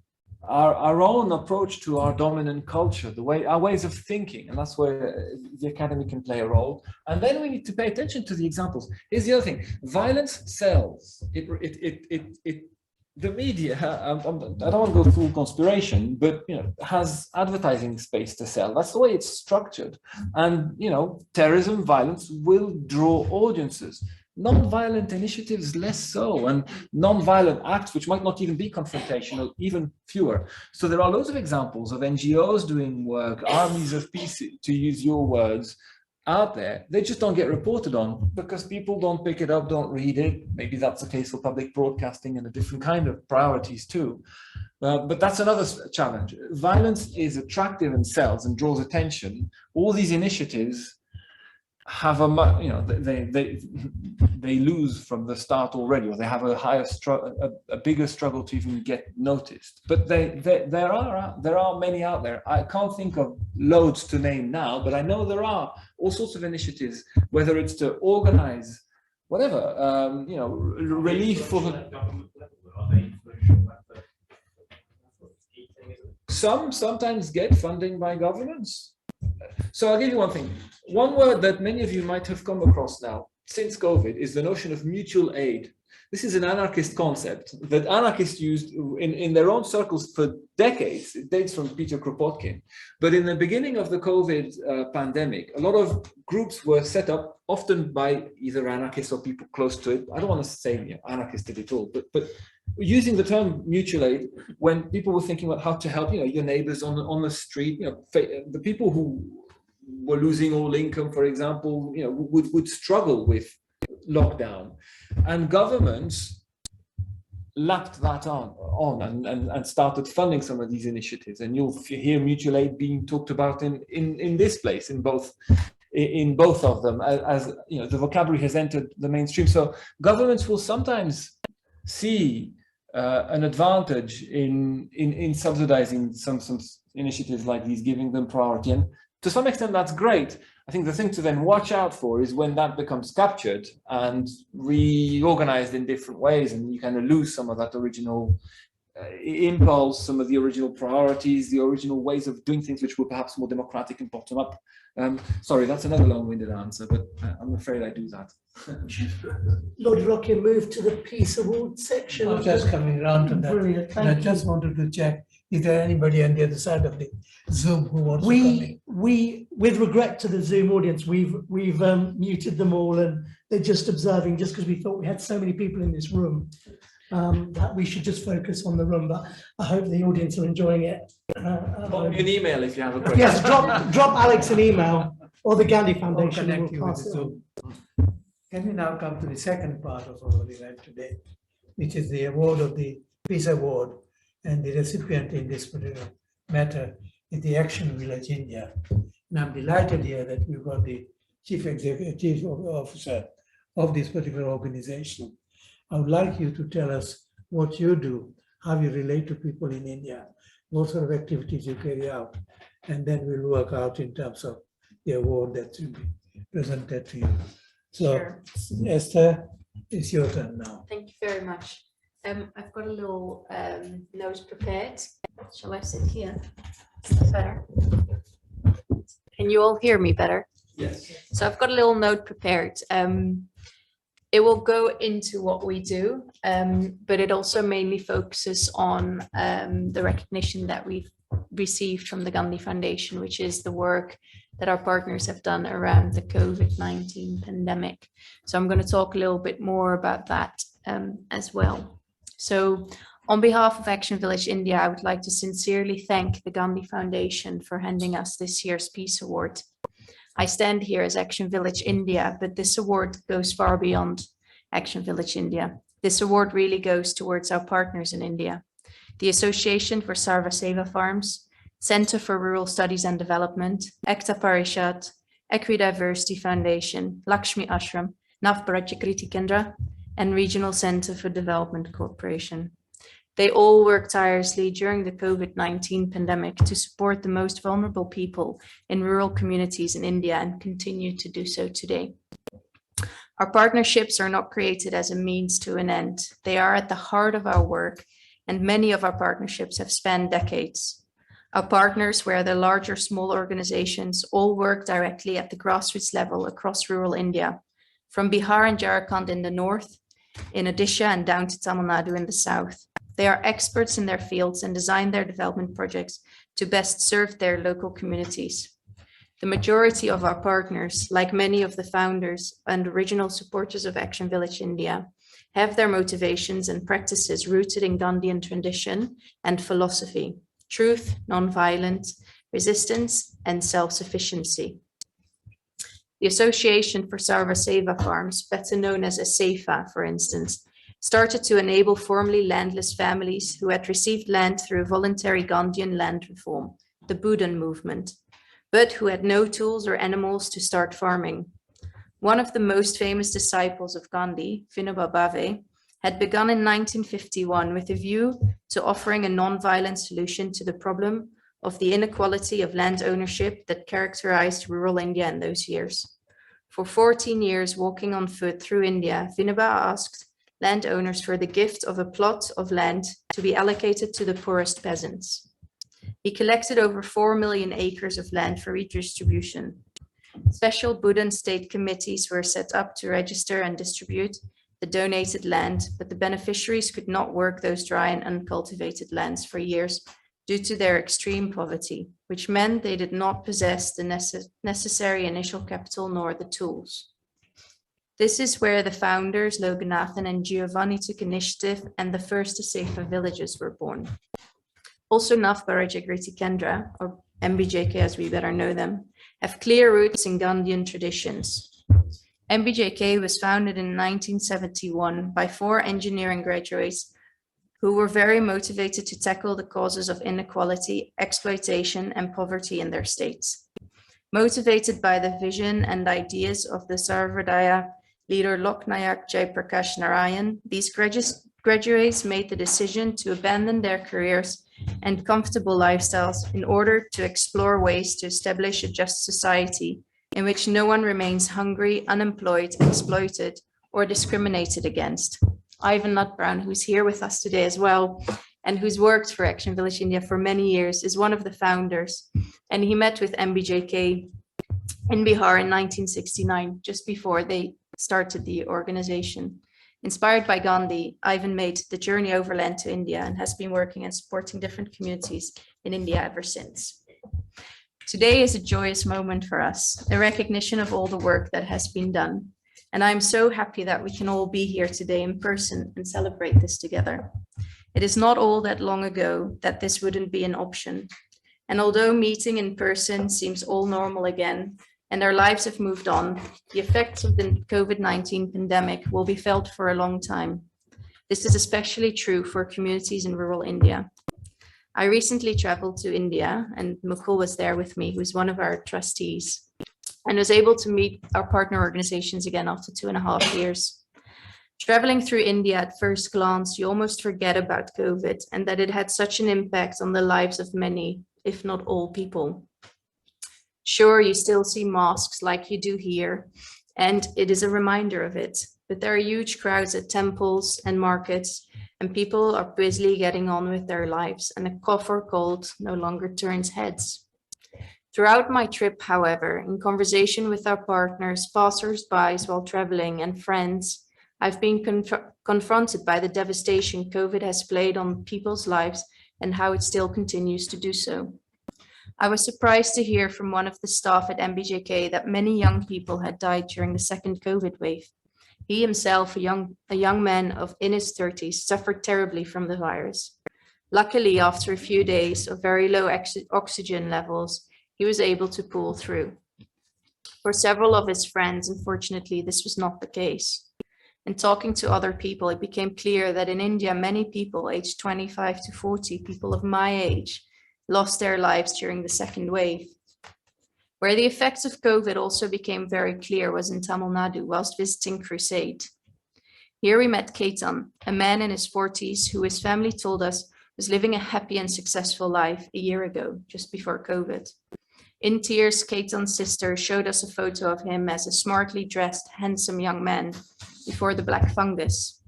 [SPEAKER 2] our own approach to our dominant culture, our ways of thinking, and that's where the academy can play a role. And then we need to pay attention to the examples. Here's the other thing: violence sells. The media, I don't want to go full conspiration, but you know, has advertising space to sell. That's the way it's structured. And you know, terrorism, violence will draw audiences. Non-violent initiatives less so, and non-violent acts which might not even be confrontational, even fewer. So there are loads of examples of NGOs doing work, armies of peace, to use your words, out there. They just don't get reported on because people don't pick it up, don't read it. Maybe that's the case for public broadcasting and a different kind of priorities too. But that's another challenge. Violence is attractive and sells and draws attention. All these initiatives have a, you know, they lose from the start already, or they have a higher a bigger struggle to even get noticed. But there are many out there. I can't think of loads to name now, but I know there are all sorts of initiatives, whether it's to organize whatever, you know, relief for the. Some sometimes get funding by governments. So I'll give you one thing. One word that many of you might have come across now since COVID is the notion of mutual aid. This is an anarchist concept that anarchists used in their own circles for decades. It dates from Peter Kropotkin. But in the beginning of the COVID pandemic, a lot of groups were set up, often by either anarchists or people close to it. I don't want to say anarchists did it all, but using the term mutual aid when people were thinking about how to help, your neighbors on the street, the people who were losing all income, for example, would struggle with lockdown, and governments lapped that on and started funding some of these initiatives. And you'll hear mutual aid being talked about in this place, in both of them, as the vocabulary has entered the mainstream. So governments will sometimes see an advantage in subsidizing some initiatives like these, giving them priority, and to some extent that's great. I think the thing to then watch out for is when that becomes captured and reorganized in different ways, and you kind of lose some of that original impulse, some of the original priorities, the original ways of doing things, which were perhaps more democratic and bottom up. Sorry, that's another long-winded answer, but I'm afraid I do that.
[SPEAKER 3] Lord Rocky, move to the Peace Award section.
[SPEAKER 1] I'm just coming around to that.
[SPEAKER 3] Brilliant,
[SPEAKER 1] And I
[SPEAKER 3] thank
[SPEAKER 1] just
[SPEAKER 3] you.
[SPEAKER 1] wanted to check, is there anybody on the other side of the Zoom who wants to come in?
[SPEAKER 3] We, with regret to the Zoom audience, we've muted them all, and they're just observing, just because we thought we had so many people in this room, that we should just focus on the room. But I hope the audience are enjoying it.
[SPEAKER 2] Pop me an email if you have a question.
[SPEAKER 3] Yes, drop Alex an email or the Gandhi
[SPEAKER 1] Or
[SPEAKER 3] Foundation.
[SPEAKER 1] connect
[SPEAKER 3] and
[SPEAKER 1] you
[SPEAKER 3] we'll
[SPEAKER 1] with
[SPEAKER 3] pass
[SPEAKER 1] the
[SPEAKER 3] it on.
[SPEAKER 1] Zoom. Can we now come to the second part of our event today, which is the award of the Peace Award, and the recipient in this particular matter is the Action Village India. And I'm delighted here that we've got the chief executive officer of this particular organization. I would like you to tell us what you do, how you relate to people in India, what sort of activities you carry out, and then we'll work out in terms of the award that will be presented to you. So,
[SPEAKER 9] Sure.
[SPEAKER 1] Esther, it's your turn now.
[SPEAKER 9] Thank you very much. I've got a little note prepared. Shall I sit here? Is that better? Can you all hear me better?
[SPEAKER 2] Yes.
[SPEAKER 9] So I've got a little note prepared. It will go into what we do, but it also mainly focuses on the recognition that we've received from the Gandhi Foundation, which is the work that our partners have done around the COVID-19 pandemic. So I'm going to talk a little bit more about that as well. So on behalf of Action Village India, I would like to sincerely thank the Gandhi Foundation for handing us this year's Peace Award. I stand here as Action Village India, but this award goes far beyond Action Village India. This award really goes towards our partners in India. The Association for Sarva Seva Farms, Center for Rural Studies and Development, Ekta Parishad, Equidiversity Foundation, Lakshmi Ashram, Nutbrown Kriti Kendra, and Regional Center for Development Corporation. They all worked tirelessly during the COVID-19 pandemic to support the most vulnerable people in rural communities in India and continue to do so today. Our partnerships are not created as a means to an end. They are at the heart of our work, and many of our partnerships have spanned decades. Our partners, whether large or small organizations, all work directly at the grassroots level across rural India, from Bihar and Jharkhand in the north, in Odisha and down to Tamil Nadu in the south. They are experts in their fields and design their development projects to best serve their local communities. The majority of our partners, like many of the founders and original supporters of Action Village India, have their motivations and practices rooted in Gandhian tradition and philosophy: truth, non-violence, resistance, and self-sufficiency. The Association for Sarva Seva Farms, better known as ASEFA, for instance, started to enable formerly landless families who had received land through voluntary Gandhian land reform, the Budan movement, but who had no tools or animals to start farming. One of the most famous disciples of Gandhi, Vinoba Bhave, had begun in 1951 with a view to offering a non-violent solution to the problem of the inequality of land ownership that characterized rural India in those years. For 14 years, walking on foot through India, Vinoba asked landowners for the gift of a plot of land to be allocated to the poorest peasants. He collected over 4 million acres of land for redistribution. Special Budan state committees were set up to register and distribute the donated land, but the beneficiaries could not work those dry and uncultivated lands for years due to their extreme poverty, which meant they did not possess the necessary initial capital nor the tools. This is where the founders, Loganathan and Giovanni, took initiative and the first Asefa villages were born. Also, Nutbrown Jagriti Kendra, or MBJK as we better know them, have clear roots in Gandhian traditions. MBJK was founded in 1971 by 4 engineering graduates who were very motivated to tackle the causes of inequality, exploitation, and poverty in their states. Motivated by the vision and ideas of the Sarvodaya leader Loknayak Jayaprakash Narayan, these graduates made the decision to abandon their careers and comfortable lifestyles in order to explore ways to establish a just society in which no one remains hungry, unemployed, exploited, or discriminated against. Ivan Nutbrown, who's here with us today as well, and who's worked for Action Village India for many years, is one of the founders. And he met with MBJK in Bihar in 1969, just before they started the organization. Inspired by Gandhi, Ivan made the journey overland to India and has been working and supporting different communities in India ever since. Today is a joyous moment for us, a recognition of all the work that has been done. And I'm so happy that we can all be here today in person and celebrate this together. It is not all that long ago that this wouldn't be an option. And although meeting in person seems all normal again, and our lives have moved on, the effects of the COVID-19 pandemic will be felt for a long time. This is especially true for communities in rural India. I recently traveled to India, and Mukul was there with me, who's one of our trustees, and was able to meet our partner organizations again after 2.5 years. Traveling through India at first glance, you almost forget about COVID and that it had such an impact on the lives of many, if not all people. Sure, you still see masks like you do here, and it is a reminder of it, but there are huge crowds at temples and markets, and people are busily getting on with their lives, and a cough or cold no longer turns heads. Throughout my trip, however, in conversation with our partners, passers-by while traveling, and friends, I've been confronted by the devastation COVID has played on people's lives and how it still continues to do so. I was surprised to hear from one of the staff at MBJK that many young people had died during the second COVID wave. He himself, a young man in his 30s, suffered terribly from the virus. Luckily, after a few days of very low oxygen levels, he was able to pull through. For several of his friends, unfortunately, this was not the case. And talking to other people, it became clear that in India, many people aged 25 to 40, people of my age, lost their lives during the second wave. Where the effects of COVID also became very clear was in Tamil Nadu whilst visiting Crusade. Here we met Ketan, a man in his 40s who his family told us was living a happy and successful life a year ago, just before COVID. In tears, Ketan's sister showed us a photo of him as a smartly dressed, handsome young man before the black fungus.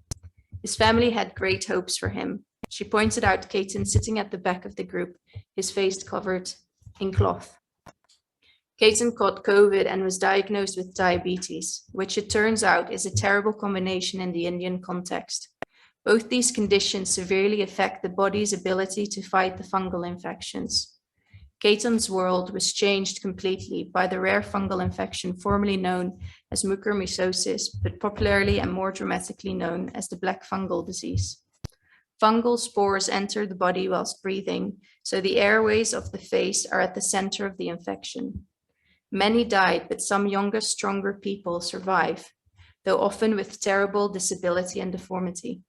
[SPEAKER 9] His family had great hopes for him. She pointed out Ketan sitting at the back of the group, his face covered in cloth. Ketan caught COVID and was diagnosed with diabetes, which it turns out is a terrible combination in the Indian context. Both these conditions severely affect the body's ability to fight the fungal infections. Ketan's world was changed completely by the rare fungal infection formerly known as mucormycosis, but popularly and more dramatically known as the black fungal disease. Fungal spores enter the body whilst breathing, so the airways of the face are at the center of the infection. Many died, but some younger, stronger people survive, though often with terrible disability and deformity.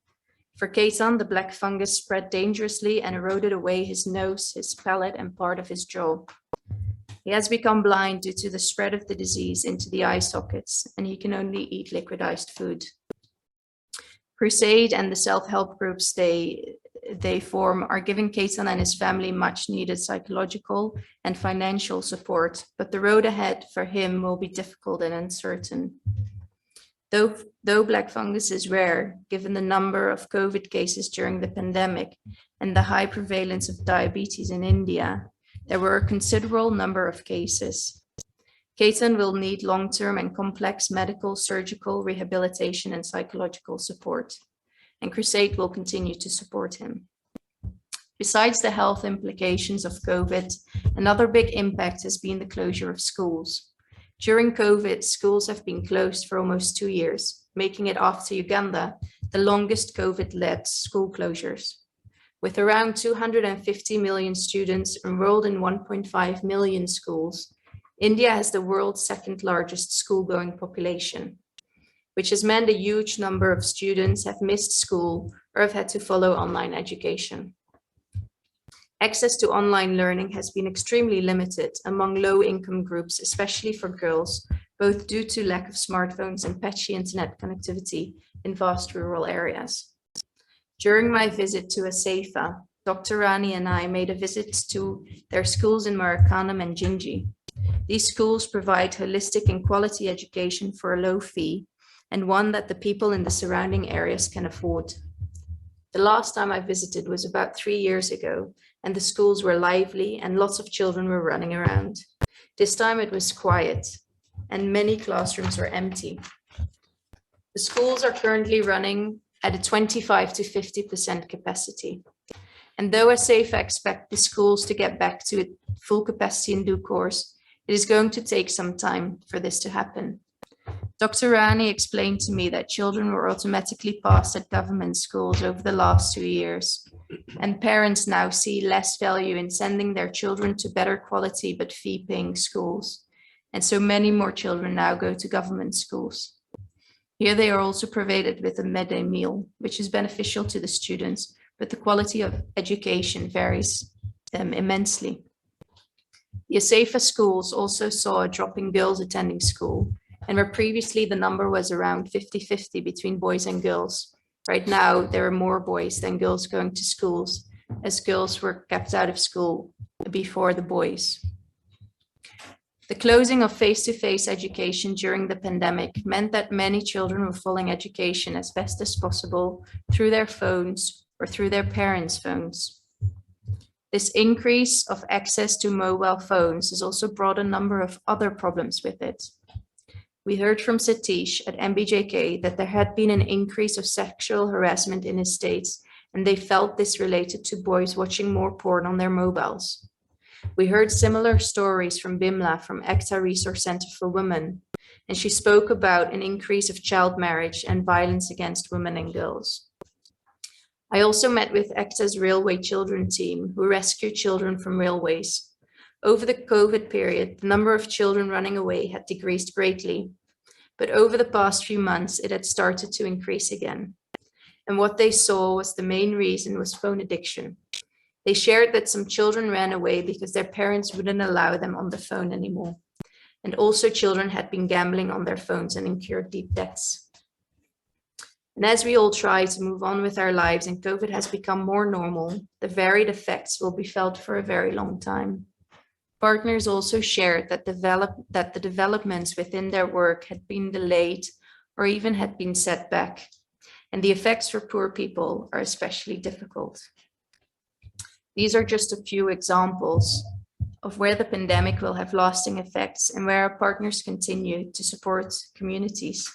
[SPEAKER 9] For Ketan, the black fungus spread dangerously and eroded away his nose, his palate, and part of his jaw. He has become blind due to the spread of the disease into the eye sockets, and he can only eat liquidized food. Crusade and the self-help groups they form are giving Ketan and his family much needed psychological and financial support, but the road ahead for him will be difficult and uncertain. Though black fungus is rare, given the number of COVID cases during the pandemic and the high prevalence of diabetes in India, there were a considerable number of cases. Ketan will need long-term and complex medical, surgical, rehabilitation, and psychological support, and Crusade will continue to support him. Besides the health implications of COVID, another big impact has been the closure of schools. During COVID, schools have been closed for almost 2 years, making it, after Uganda, the longest COVID-led school closures. With around 250 million students enrolled in 1.5 million schools, India has the world's second largest school-going population, which has meant a huge number of students have missed school or have had to follow online education. Access to online learning has been extremely limited among low-income groups, especially for girls, both due to lack of smartphones and patchy internet connectivity in vast rural areas. During my visit to Asafa, Dr. Rani and I made a visit to their schools in Marakanam and Jinji. These schools provide holistic and quality education for a low fee, and one that the people in the surrounding areas can afford. The last time I visited was about 3 years ago, and the schools were lively and lots of children were running around. This time it was quiet, and many classrooms were empty. The schools are currently running at a 25 to 50% capacity. And though Asafa expect the schools to get back to full capacity in due course, it is going to take some time for this to happen. Dr. Rani explained to me that children were automatically passed at government schools over the last 2 years, and parents now see less value in sending their children to better quality but fee-paying schools. And so many more children now go to government schools. Here they are also provided with a midday meal, which is beneficial to the students, but the quality of education varies immensely. The Asafa schools also saw a drop in girls attending school, and where previously the number was around 50-50 between boys and girls. Right now, there are more boys than girls going to schools, as girls were kept out of school before the boys. The closing of face-to-face education during the pandemic meant that many children were following education as best as possible through their phones or through their parents' phones. This increase of access to mobile phones has also brought a number of other problems with it. We heard from Satish at MBJK that there had been an increase of sexual harassment in estates, and they felt this related to boys watching more porn on their mobiles. We heard similar stories from Bimla from ECTA Resource Center for Women, and she spoke about an increase of child marriage and violence against women and girls. I also met with ECTA's Railway Children team, who rescue children from railways. Over the COVID period, the number of children running away had decreased greatly, but over the past few months, it had started to increase again. And what they saw was the main reason was phone addiction. They shared that some children ran away because their parents wouldn't allow them on the phone anymore. And also children had been gambling on their phones and incurred deep debts. And as we all try to move on with our lives and COVID has become more normal, the varied effects will be felt for a very long time. Partners also shared that the developments within their work had been delayed or even had been set back, and the effects for poor people are especially difficult. These are just a few examples of where the pandemic will have lasting effects and where our partners continue to support communities.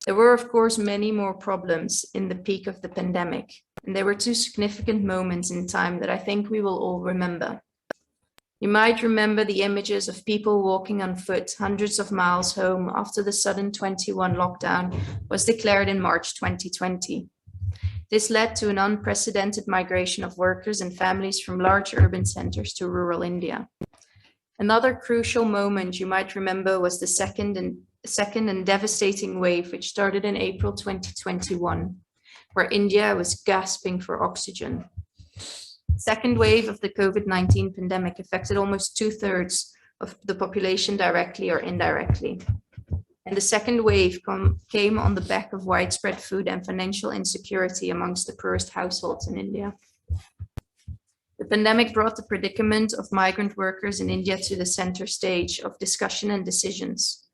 [SPEAKER 9] There were, of course, many more problems in the peak of the pandemic, and there were two significant moments in time that I think we will all remember. You might remember the images of people walking on foot hundreds of miles home after the sudden 21 lockdown was declared in March 2020. This led to an unprecedented migration of workers and families from large urban centers to rural India. Another crucial moment you might remember was the second and devastating wave, which started in April 2021, where India was gasping for oxygen. Second wave of the COVID-19 pandemic affected almost 2/3 of the population directly or indirectly. And the second wave came on the back of widespread food and financial insecurity amongst the poorest households in India. The pandemic brought the predicament of migrant workers in India to the center stage of discussion and decisions.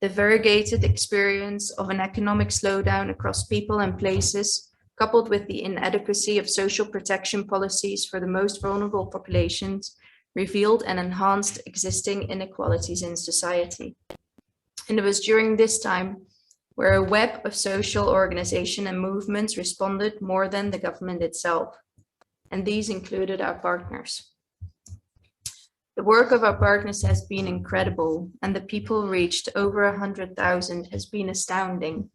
[SPEAKER 9] The variegated experience of an economic slowdown across people and places, coupled with the inadequacy of social protection policies for the most vulnerable populations, revealed and enhanced existing inequalities in society. And it was during this time where a web of social organization and movements responded more than the government itself. And these included our partners. The work of our partners has been incredible, and the people reached over 100,000 has been astounding.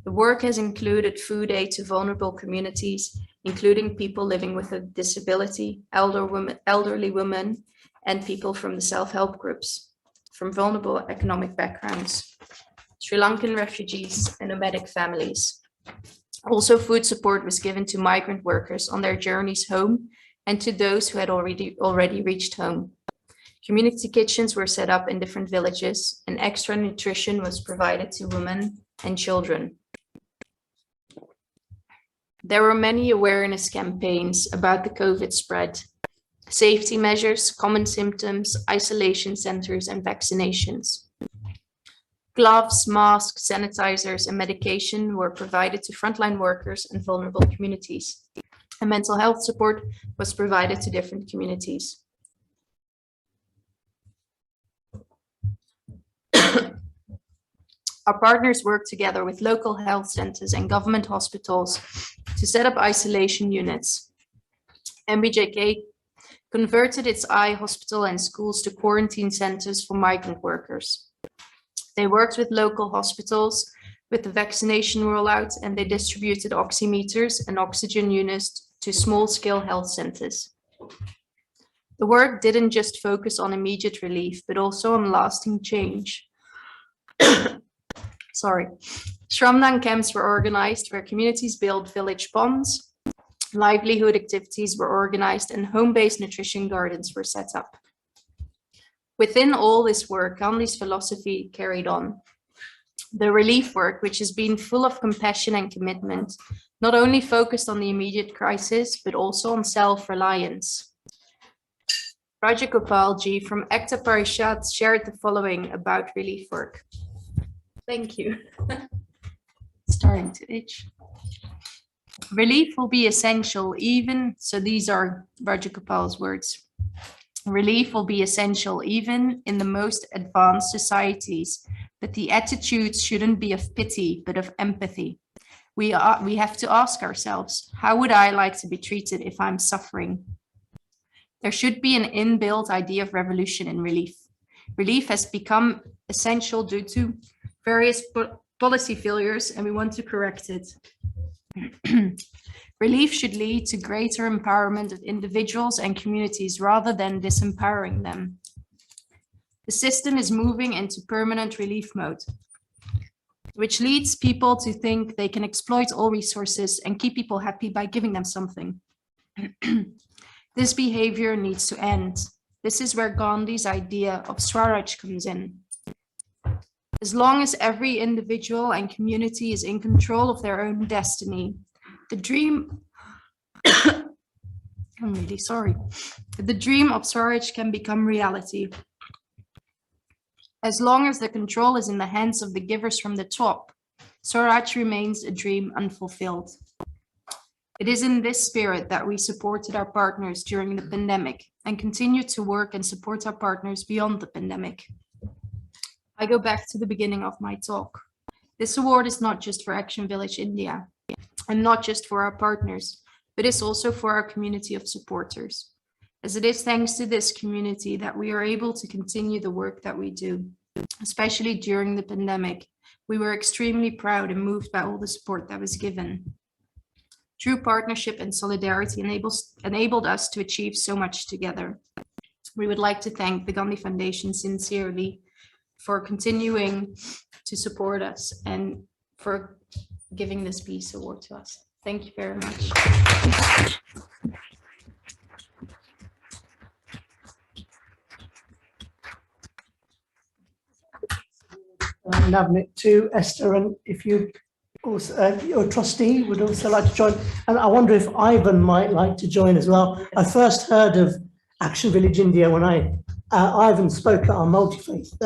[SPEAKER 9] The work has included food aid to vulnerable communities, including people living with a disability, elderly women, and people from the self-help groups, from vulnerable economic backgrounds, Sri Lankan refugees, and nomadic families. Also, food support was given to migrant workers on their journeys home and to those who had already reached home. Community kitchens were set up in different villages, and extra nutrition was provided to women and children. There were many awareness campaigns about the COVID spread, safety measures, common symptoms, isolation centers, and vaccinations. Gloves, masks, sanitizers, and medication were provided to frontline workers and vulnerable communities. And mental health support was provided to different communities. Our partners worked together with local health centers and government hospitals to set up isolation units. MBJK converted its eye hospital and schools to quarantine centers for migrant workers. They worked with local hospitals with the vaccination rollout, and they distributed oximeters and oxygen units to small-scale health centers. The work didn't just focus on immediate relief, but also on lasting change. Shramdan camps were organized where communities built village ponds, livelihood activities were organized, and home-based nutrition gardens were set up. Within all this work, Gandhi's philosophy carried on. The relief work, which has been full of compassion and commitment, not only focused on the immediate crisis, but also on self-reliance. Rajagopalji from Ekta Parishad shared the following about relief work. Thank you. Starting to itch. Relief will be essential even, so these are Rajagopal's words. Relief will be essential even in the most advanced societies, but the attitudes shouldn't be of pity, but of empathy. We have to ask ourselves, how would I like to be treated if I'm suffering? There should be an inbuilt idea of revolution in relief. Relief has become essential due to various policy failures, and we want to correct it. Relief should lead to greater empowerment of individuals and communities rather than disempowering them. The system is moving into permanent relief mode, which leads people to think they can exploit all resources and keep people happy by giving them something. This behavior needs to end. This is where Gandhi's idea of Swaraj comes in. As long as every individual and community is in control of their own destiny, the dream, I'm really sorry, the dream of Swaraj can become reality. As long as the control is in the hands of the givers from the top, Swaraj remains a dream unfulfilled. It is in this spirit that we supported our partners during the pandemic and continue to work and support our partners beyond the pandemic. I go back to the beginning of my talk. This award is not just for Action Village India and not just for our partners, but it's also for our community of supporters. As it is thanks to this community that we are able to continue the work that we do, especially during the pandemic. We were extremely proud and moved by all the support that was given. True partnership and solidarity enabled us to achieve so much together. We would like to thank the Gandhi Foundation sincerely for continuing to support us and for giving this Peace Award to us. Thank you very much.
[SPEAKER 3] Navnit to Esther, and if you also, your trustee would also like to join, and I wonder if Ivan might like to join as well. I first heard of Action Village India when Ivan spoke at our multi-faith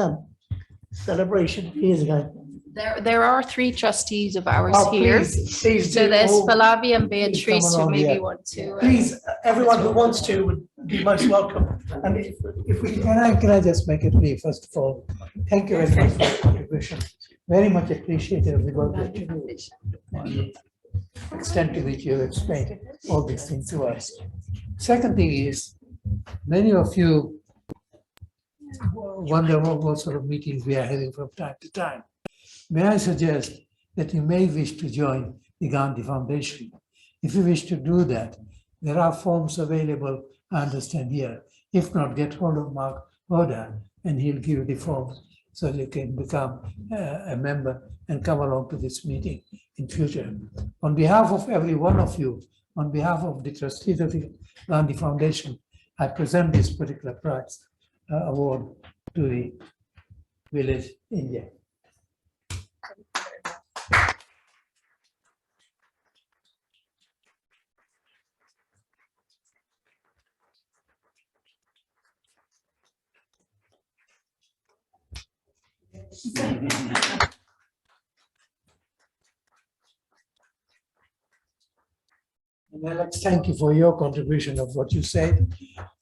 [SPEAKER 3] celebration years ago.
[SPEAKER 9] There are 3 trustees of ours
[SPEAKER 3] Oh,
[SPEAKER 9] here.
[SPEAKER 3] please
[SPEAKER 9] So
[SPEAKER 3] do
[SPEAKER 9] there's
[SPEAKER 3] all-
[SPEAKER 9] Falavi and
[SPEAKER 3] please
[SPEAKER 9] Beatrice
[SPEAKER 3] come
[SPEAKER 9] who
[SPEAKER 3] along,
[SPEAKER 9] maybe
[SPEAKER 3] yeah.
[SPEAKER 9] want to.
[SPEAKER 3] Please, everyone who wants to would be most welcome. And if we
[SPEAKER 1] Can I just make it clear, first of all, thank you very much for your contribution. Very much appreciated of the work that you do. And the extent to which you have explained all these things to us. Second thing is, many of you wonder what sort of meetings we are having from time to time. May I suggest that you may wish to join the Gandhi Foundation? If you wish to do that, there are forms available, I understand here. If not, get hold of Mark Oda and he'll give you the forms so you can become a member and come along to this meeting in future. On behalf of every one of you, on behalf of the trustees of the Gandhi Foundation, I present this particular prize award to the village India. And Alex, thank you for your contribution of what you said.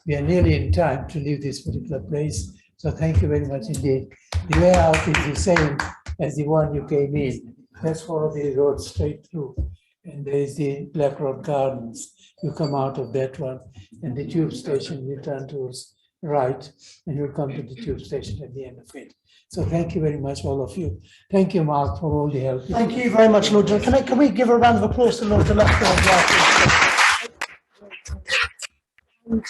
[SPEAKER 1] We are nearly in time to leave this particular place. So thank you very much indeed. The way out is the same as the one you came in. Let's follow the road straight through. And there is the Black Road Gardens. You come out of that one and the tube station, you turn towards right and you'll come to the tube station at the end of it. So thank you very much, all of you. Thank you, Mark, for all the help.
[SPEAKER 3] Thank you very much, Lord. Can we give a round of applause to Lord Nutbrown as well?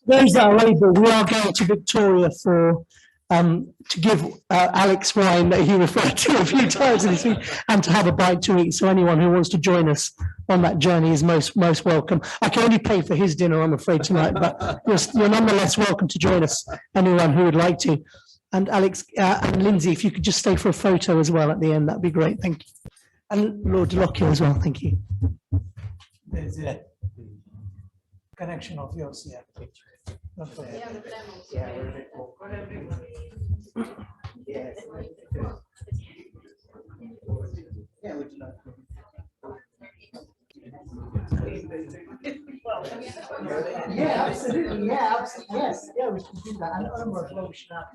[SPEAKER 3] Those that are able, we are going to Victoria for to give Alex wine that he referred to a few times this week, and to have a bite to eat. So anyone who wants to join us on that journey is most welcome. I can only pay for his dinner, I'm afraid, tonight, but you're nonetheless welcome to join us. Anyone who would like to. And Alex and Lindsay, if you could just stay for a photo as well at the end, that'd be great. Thank you. And Lord Delocchio as well. Thank you.
[SPEAKER 1] There's a connection of yours here. Not for everyone.
[SPEAKER 3] Yeah, absolutely. Yeah, absolutely. Yes. Yeah, we should do that. And we should have